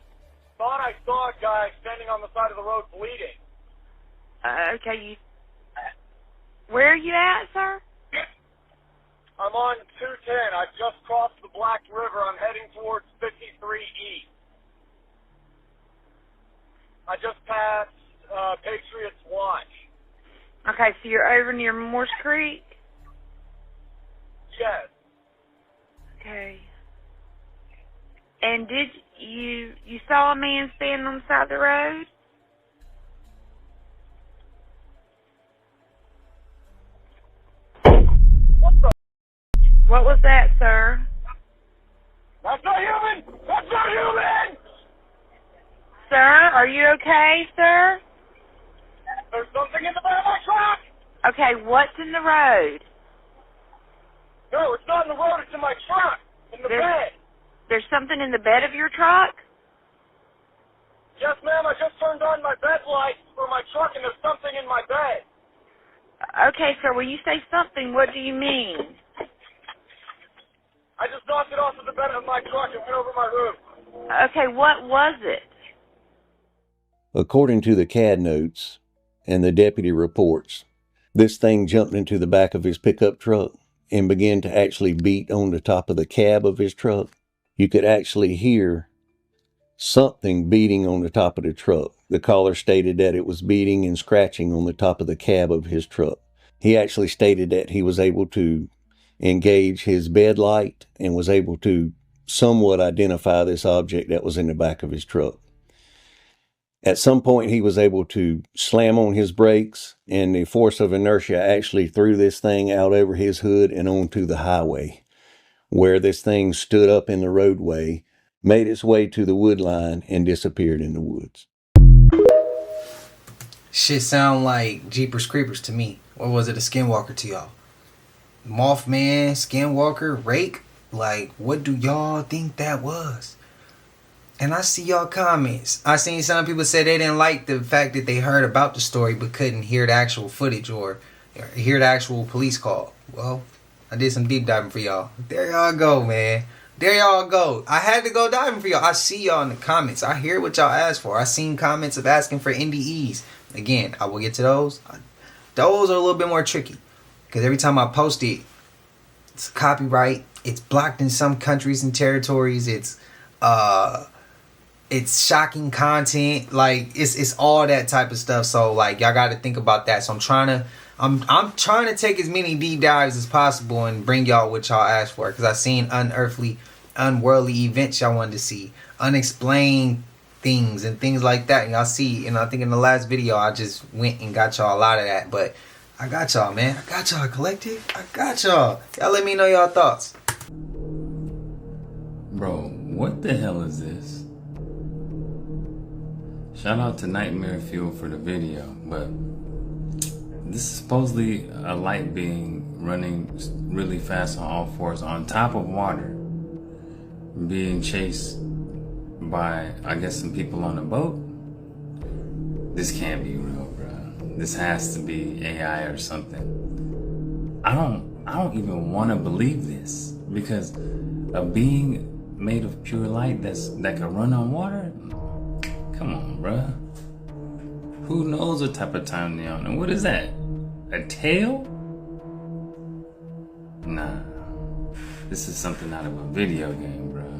thought I saw a guy standing on the side of the road bleeding. Okay, where are you at, sir? I'm on 210. I just crossed the Black River. I'm heading towards 53 East. I just passed Patriots Watch. Okay, so you're over near Morse Creek? Yes. Okay. And did you saw a man standing on the side of the road? What was that, sir? That's not human! That's not human! Sir, are you okay, sir? There's something in the bed of my truck! Okay, what's in the road? No, it's not in the road, it's in my truck. In the bed. There's something in the bed of your truck? Yes, ma'am, I just turned on my bed lights for my truck and there's something in my bed. Okay, sir, when you say something, what do you mean? I just knocked it off of the bed of my truck and went over my roof. Okay, what was it? According to the CAD notes and the deputy reports, this thing jumped into the back of his pickup truck and began to actually beat on the top of the cab of his truck. You could actually hear something beating on the top of the truck. The caller stated that it was beating and scratching on the top of the cab of his truck. He actually stated that he was able to engage his bed light and was able to somewhat identify this object that was in the back of his truck. At some point, he was able to slam on his brakes, and the force of inertia actually threw this thing out over his hood and onto the highway, where this thing stood up in the roadway, made its way to the wood line, and disappeared in the woods. Shit sound like Jeepers Creepers to me. Or was it a Skinwalker to y'all? Mothman, Skinwalker, Rake? Like, what do y'all think that was? And I see y'all comments. I seen some people say they didn't like the fact that they heard about the story but couldn't hear the actual footage or hear the actual police call. Well, I did some deep diving for y'all. There y'all go, man. There y'all go. I had to go diving for y'all. I see y'all in the comments. I hear what y'all asked for. I seen comments of asking for NDEs. Again, I will get to those. Those are a little bit more tricky. Because every time I post it, it's copyright. It's blocked in some countries and territories. It's shocking content. Like, it's all that type of stuff. So, like, y'all got to think about that. So I'm trying to take as many deep dives as possible and bring y'all what y'all asked for. Because I've seen unearthly, unworldly events y'all wanted to see. Unexplained things and things like that. And y'all see, and I think in the last video, I just went and got y'all a lot of that. But I got y'all, man. I got y'all, collective. I got y'all. Y'all let me know y'all thoughts. Bro, what the hell is this? Shout out to Nightmare Fuel for the video, but this is supposedly a light being running really fast on all fours on top of water, being chased by, I guess, some people on a boat. This can't be real, bro. This has to be AI or something. I don't even want to believe this, because a being made of pure light that can run on water? Come on, bruh. Who knows what type of time they're on? And what is that? A tail? Nah. This is something out of a video game, bruh.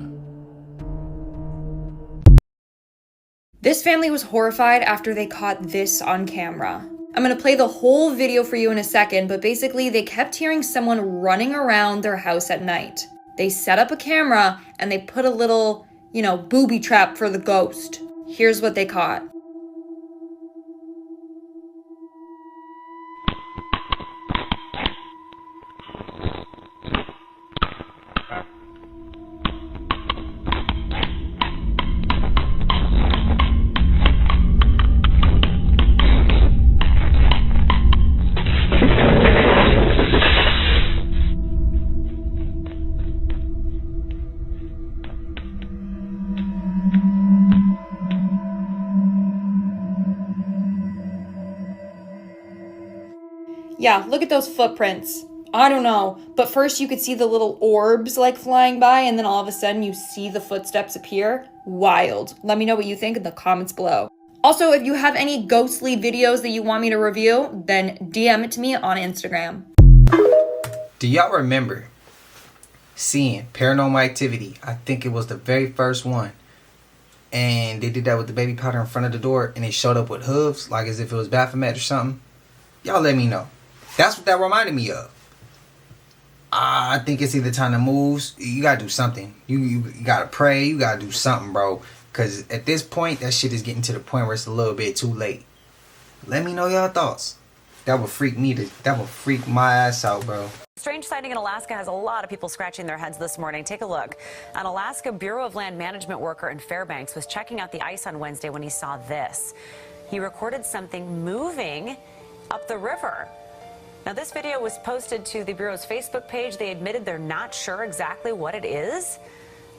This family was horrified after they caught this on camera. I'm gonna play the whole video for you in a second, but basically they kept hearing someone running around their house at night. They set up a camera and they put a little, booby trap for the ghost. Here's what they caught. Yeah, look at those footprints. I don't know, but first you could see the little orbs like flying by, and then all of a sudden you see the footsteps appear. Wild. Let me know what you think in the comments below. Also, if you have any ghostly videos that you want me to review, then DM it to me on Instagram. Do y'all remember seeing Paranormal Activity? I think it was the very first one. And they did that with the baby powder in front of the door, and it showed up with hooves, like as if it was Baphomet or something. Y'all let me know. That's what that reminded me of. I think it's either time to move. You gotta do something. You gotta pray. You gotta do something, bro. Because at this point, that shit is getting to the point where it's a little bit too late. Let me know y'all thoughts. That would freak my ass out, bro. Strange sighting in Alaska has a lot of people scratching their heads this morning. Take a look. An Alaska Bureau of Land Management worker in Fairbanks was checking out the ice on Wednesday when he saw this. He recorded something moving up the river. Now, this video was posted to the Bureau's Facebook page. They admitted they're not sure exactly what it is.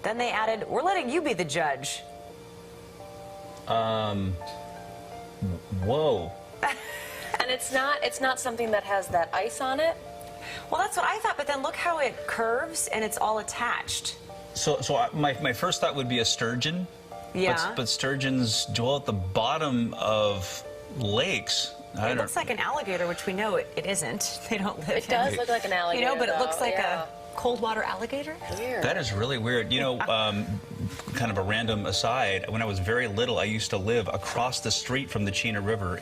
Then they added, "We're letting you be the judge." Whoa. And it's not something that has that ice on it? Well, that's what I thought, but then look how it curves and it's all attached. So my first thought would be a sturgeon. Yeah. But sturgeons dwell at the bottom of lakes. It looks like an alligator, which we know it isn't. They don't live in. It does look like an alligator, but it looks though. like Yeah. a cold water alligator. Weird. That is really weird. Kind of a random aside, when I was very little, I used to live across the street from the Chena River.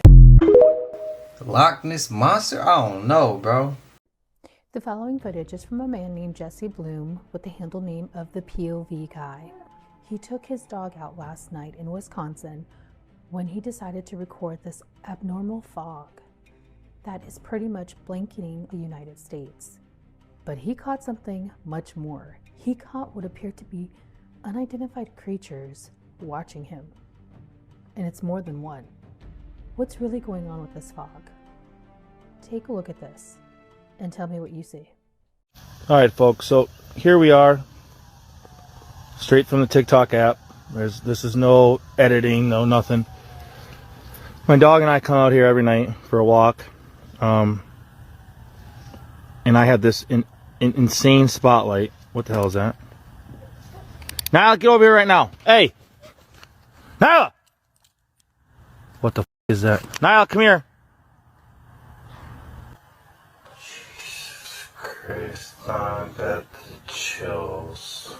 Loch Ness Monster? I don't know, bro. The following footage is from a man named Jesse Bloom with the handle name of the POV Guy. He took his dog out last night in Wisconsin when he decided to record this abnormal fog that is pretty much blanketing the United States. But he caught something much more. He caught what appeared to be unidentified creatures watching him. And it's more than one. What's really going on with this fog? Take a look at this and tell me what you see. All right, folks, so here we are, straight from the TikTok app. This is no editing, no nothing. My dog and I come out here every night for a walk, and I had this insane spotlight. What the hell is that? Nyla, get over here right now. Hey! Nyla! What the f is that? Nyla, come here. Jesus Christ, I got the chills.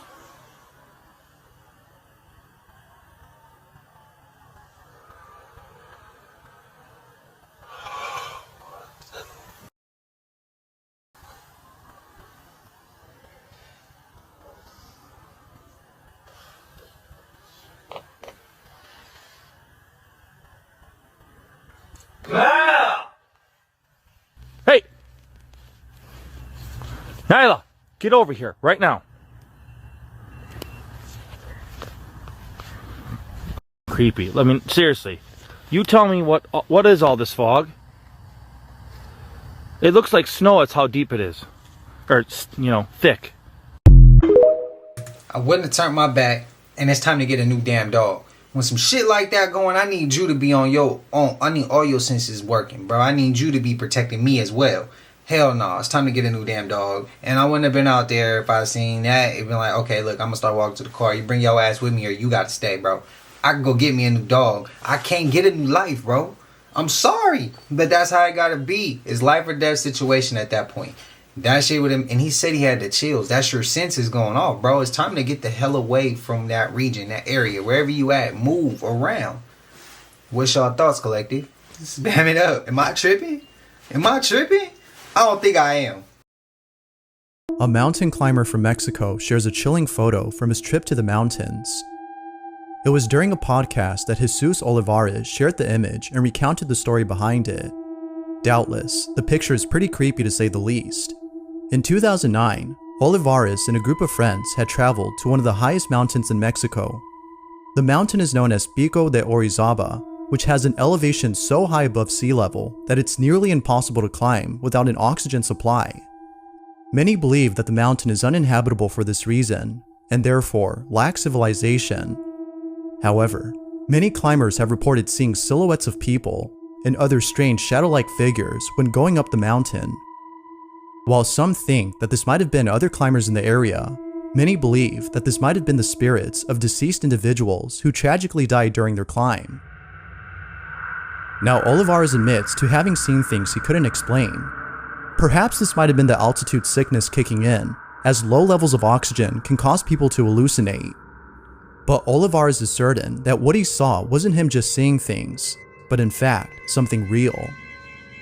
Hey! Nyla, get over here right now. Creepy. I mean, seriously. You tell me what is all this fog? It looks like snow, it's how deep it is. Or, you know, thick. I wouldn't have turned my back, and it's time to get a new damn dog. When some shit like that going, I need you to be I need all your senses working, bro. I need you to be protecting me as well. Hell no, it's time to get a new damn dog. And I wouldn't have been out there if I seen that. It'd been like, okay, look, I'm gonna start walking to the car. You bring your ass with me or you gotta stay, bro. I can go get me a new dog. I can't get a new life, bro. I'm sorry, but that's how it gotta be. It's life or death situation at that point. That shit with him, and he said he had the chills. That's your senses going off, bro. It's time to get the hell away from that region, that area, wherever you at. Move around. What's y'all thoughts, collective? Spam it up. Am I tripping? Am I tripping? I don't think I am. A mountain climber from Mexico shares a chilling photo from his trip to the mountains. It was during a podcast that Jesus Olivares shared the image and recounted the story behind it. Doubtless, the picture is pretty creepy to say the least. In 2009, Olivares and a group of friends had traveled to one of the highest mountains in Mexico. The mountain is known as Pico de Orizaba, which has an elevation so high above sea level that it's nearly impossible to climb without an oxygen supply. Many believe that the mountain is uninhabitable for this reason, and therefore lacks civilization. However, many climbers have reported seeing silhouettes of people and other strange shadow-like figures when going up the mountain. While some think that this might have been other climbers in the area, many believe that this might have been the spirits of deceased individuals who tragically died during their climb. Now, Olivares admits to having seen things he couldn't explain. Perhaps this might have been the altitude sickness kicking in, as low levels of oxygen can cause people to hallucinate. But Olivares is certain that what he saw wasn't him just seeing things, but in fact, something real.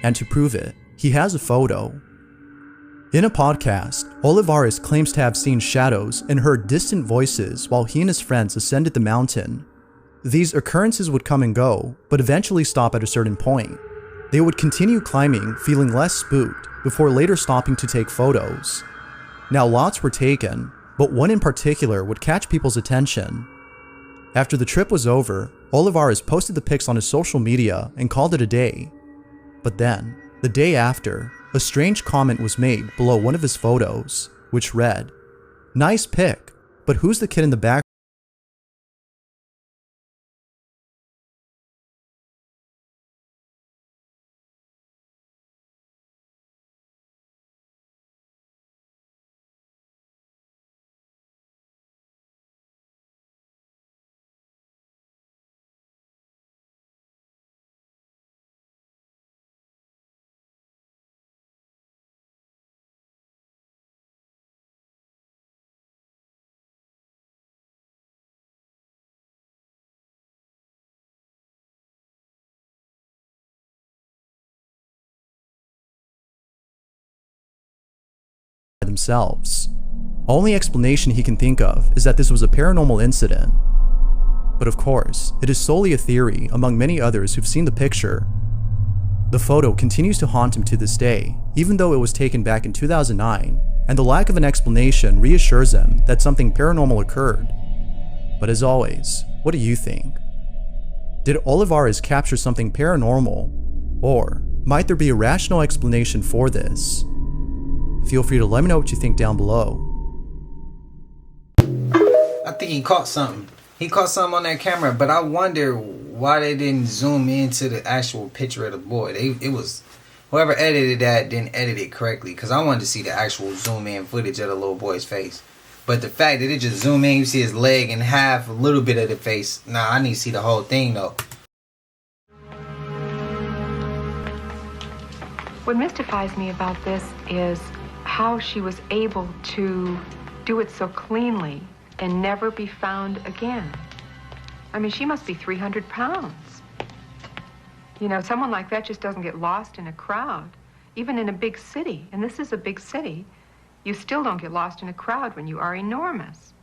And to prove it, he has a photo. In a podcast, Olivares claims to have seen shadows and heard distant voices while he and his friends ascended the mountain. These occurrences would come and go, but eventually stop at a certain point. They would continue climbing, feeling less spooked, before later stopping to take photos. Now, lots were taken, but one in particular would catch people's attention. After the trip was over, Olivares posted the pics on his social media and called it a day. But then, the day after, a strange comment was made below one of his photos, which read, "Nice pic, but who's the kid in the back?" themselves. Only explanation he can think of is that this was a paranormal incident. But of course, it is solely a theory among many others who've seen the picture. The photo continues to haunt him to this day, even though it was taken back in 2009, and the lack of an explanation reassures him that something paranormal occurred. But as always, what do you think? Did Olivares capture something paranormal? Or might there be a rational explanation for this? Feel free to let me know what you think down below. I think he caught something. He caught something on that camera, but I wonder why they didn't zoom into the actual picture of the boy. It was whoever edited that didn't edit it correctly, because I wanted to see the actual zoom in footage of the little boy's face. But the fact that it just zoom in, you see his leg and half, a little bit of the face. Nah, I need to see the whole thing though. What mystifies me about this is how she was able to do it so cleanly and never be found again. I mean, she must be 300 pounds. You know, someone like that just doesn't get lost in a crowd, even in a big city. And this is a big city. You still don't get lost in a crowd when you are enormous.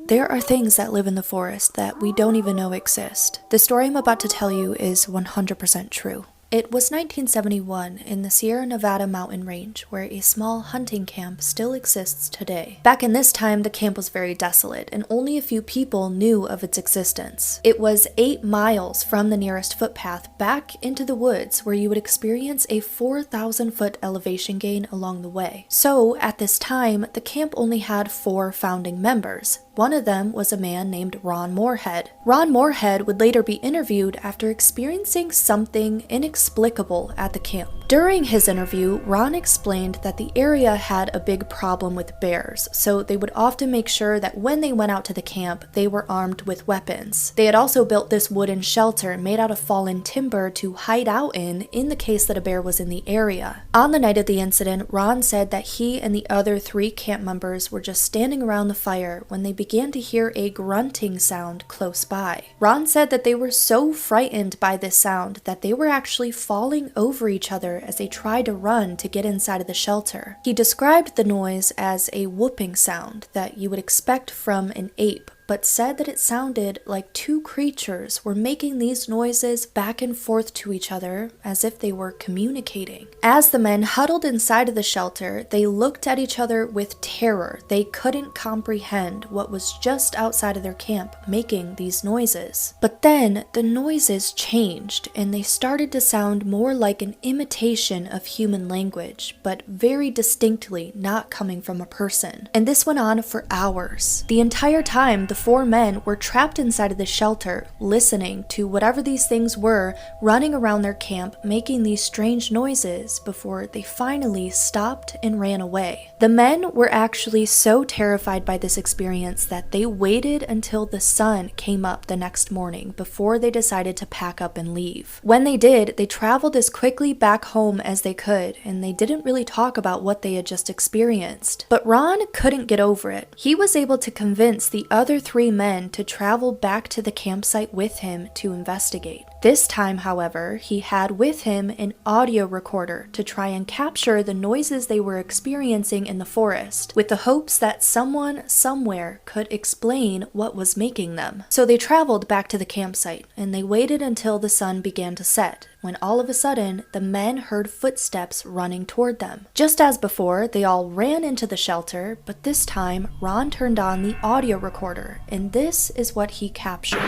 There are things that live in the forest that we don't even know exist. The story I'm about to tell you is 100% true. It was 1971 in the Sierra Nevada mountain range where a small hunting camp still exists today. Back in this time, the camp was very desolate and only a few people knew of its existence. It was 8 miles from the nearest footpath back into the woods where you would experience a 4,000-foot elevation gain along the way. So at this time, the camp only had 4 founding members. One of them was a man named Ron Moorhead. Ron Moorhead would later be interviewed after experiencing something inexplicable at the camp. During his interview, Ron explained that the area had a big problem with bears, so they would often make sure that when they went out to the camp, they were armed with weapons. They had also built this wooden shelter made out of fallen timber to hide out in the case that a bear was in the area. On the night of the incident, Ron said that he and the other 3 camp members were just standing around the fire when they began to hear a grunting sound close by. Ron said that they were so frightened by this sound that they were actually falling over each other as they tried to run to get inside of the shelter. He described the noise as a whooping sound that you would expect from an ape, but said that it sounded like 2 creatures were making these noises back and forth to each other as if they were communicating. As the men huddled inside of the shelter, they looked at each other with terror. They couldn't comprehend what was just outside of their camp making these noises. But then the noises changed and they started to sound more like an imitation of human language, but very distinctly not coming from a person. And this went on for hours. The entire time, the 4 men were trapped inside of the shelter, listening to whatever these things were running around their camp, making these strange noises before they finally stopped and ran away. The men were actually so terrified by this experience that they waited until the sun came up the next morning before they decided to pack up and leave. When they did, they traveled as quickly back home as they could, and they didn't really talk about what they had just experienced. But Ron couldn't get over it. He was able to convince the other 3 men to travel back to the campsite with him to investigate. This time, however, he had with him an audio recorder to try and capture the noises they were experiencing in the forest, with the hopes that someone somewhere could explain what was making them. So they traveled back to the campsite, and they waited until the sun began to set, when all of a sudden, the men heard footsteps running toward them. Just as before, they all ran into the shelter, but this time, Ron turned on the audio recorder, and this is what he captured.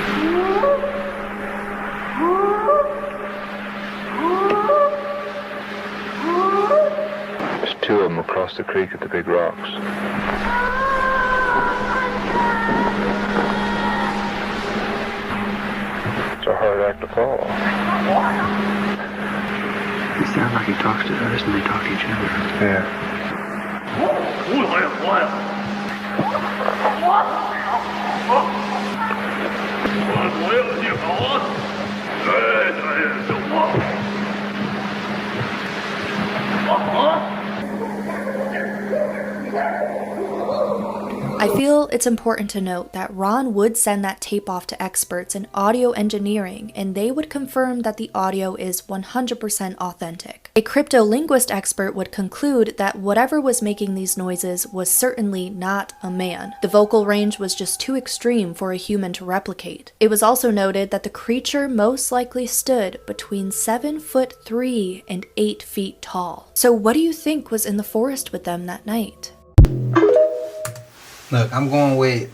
There's 2 of them across the creek at the big rocks. It's a hard act to follow. It sounds like he talks to us and they talk to each other. Yeah. I feel it's important to note that Ron would send that tape off to experts in audio engineering, and they would confirm that the audio is 100% authentic. A cryptolinguist expert would conclude that whatever was making these noises was certainly not a man. The vocal range was just too extreme for a human to replicate. It was also noted that the creature most likely stood between 7'3" and 8 feet tall. So what do you think was in the forest with them that night? Look, I'm going with...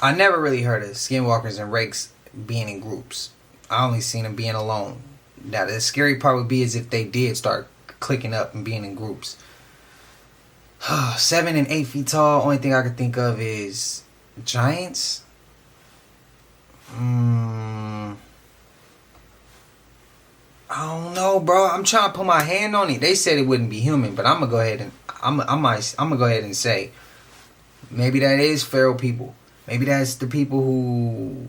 I never really heard of skinwalkers and rakes being in groups. I only seen them being alone. Now the scary part would be is if they did start clicking up and being in groups. 7 and 8 feet tall. Only thing I could think of is giants. I don't know, bro. I'm trying to put my hand on it. They said it wouldn't be human, but I'm gonna go ahead and I'm gonna go ahead and say maybe that is feral people. Maybe that's the people who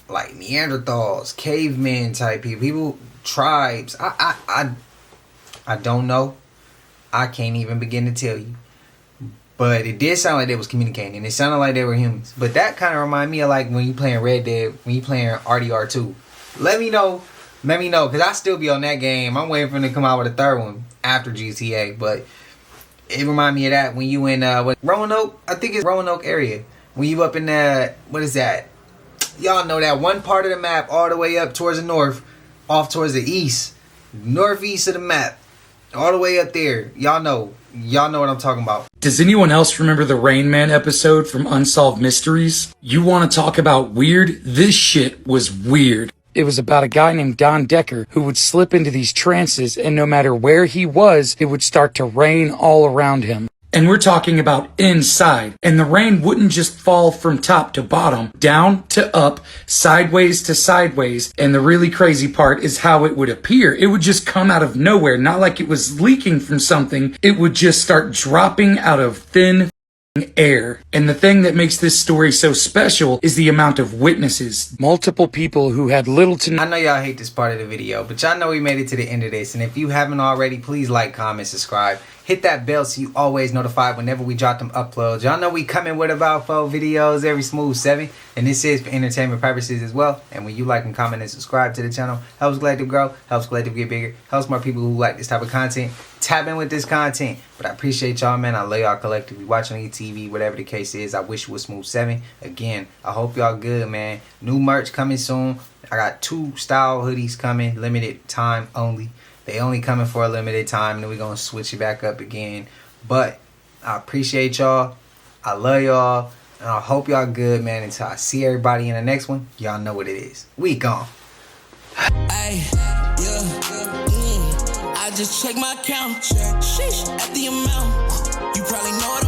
like Neanderthals, cavemen type people, tribes. I don't know. I can't even begin to tell you. But it did sound like they was communicating. It sounded like they were humans. But that kind of reminded me of like when you playing Red Dead, when you playing RDR2. Let me know. Because I still be on that game. I'm waiting for them to come out with a third one after GTA. But it reminded me of that when you in Roanoke. I think it's Roanoke area. When you up in that, what is that? Y'all know that one part of the map all the way up towards the north, off towards the east. Northeast of the map. All the way up there. Y'all know what I'm talking about. Does anyone else remember the Rain Man episode from Unsolved Mysteries? You want to talk about weird? This shit was weird. It was about a guy named Don Decker who would slip into these trances, and no matter where he was, it would start to rain all around him. And we're talking about inside. And the rain wouldn't just fall from top to bottom, down to up, sideways to sideways. And the really crazy part is how it would appear. It would just come out of nowhere, not like it was leaking from something. It would just start dropping out of thin air. And the thing that makes this story so special is the amount of witnesses. Multiple people who had little to I know y'all hate this part of the video, but y'all know we made it to the end of this. And if you haven't already, please like, comment, subscribe. Hit that bell so you always notified whenever we drop them uploads. Y'all know we coming with about 4 videos every smooth 7. And this is for entertainment purposes as well. And when you like and comment and subscribe to the channel, helps Collective grow, helps Collective get bigger, helps more people who like this type of content tap in with this content. But I appreciate y'all, man. I love y'all collectively watching on your TV, whatever the case is. I wish it was smooth 7. Again, I hope y'all good, man. New merch coming soon. I got 2 style hoodies coming, limited time only. They only coming for a limited time, and then we're going to switch it back up again. But I appreciate y'all. I love y'all. And I hope y'all good, man. Until I see everybody in the next one, y'all know what it is. We gone. I just check my account. Sheesh, at the amount. You probably know it.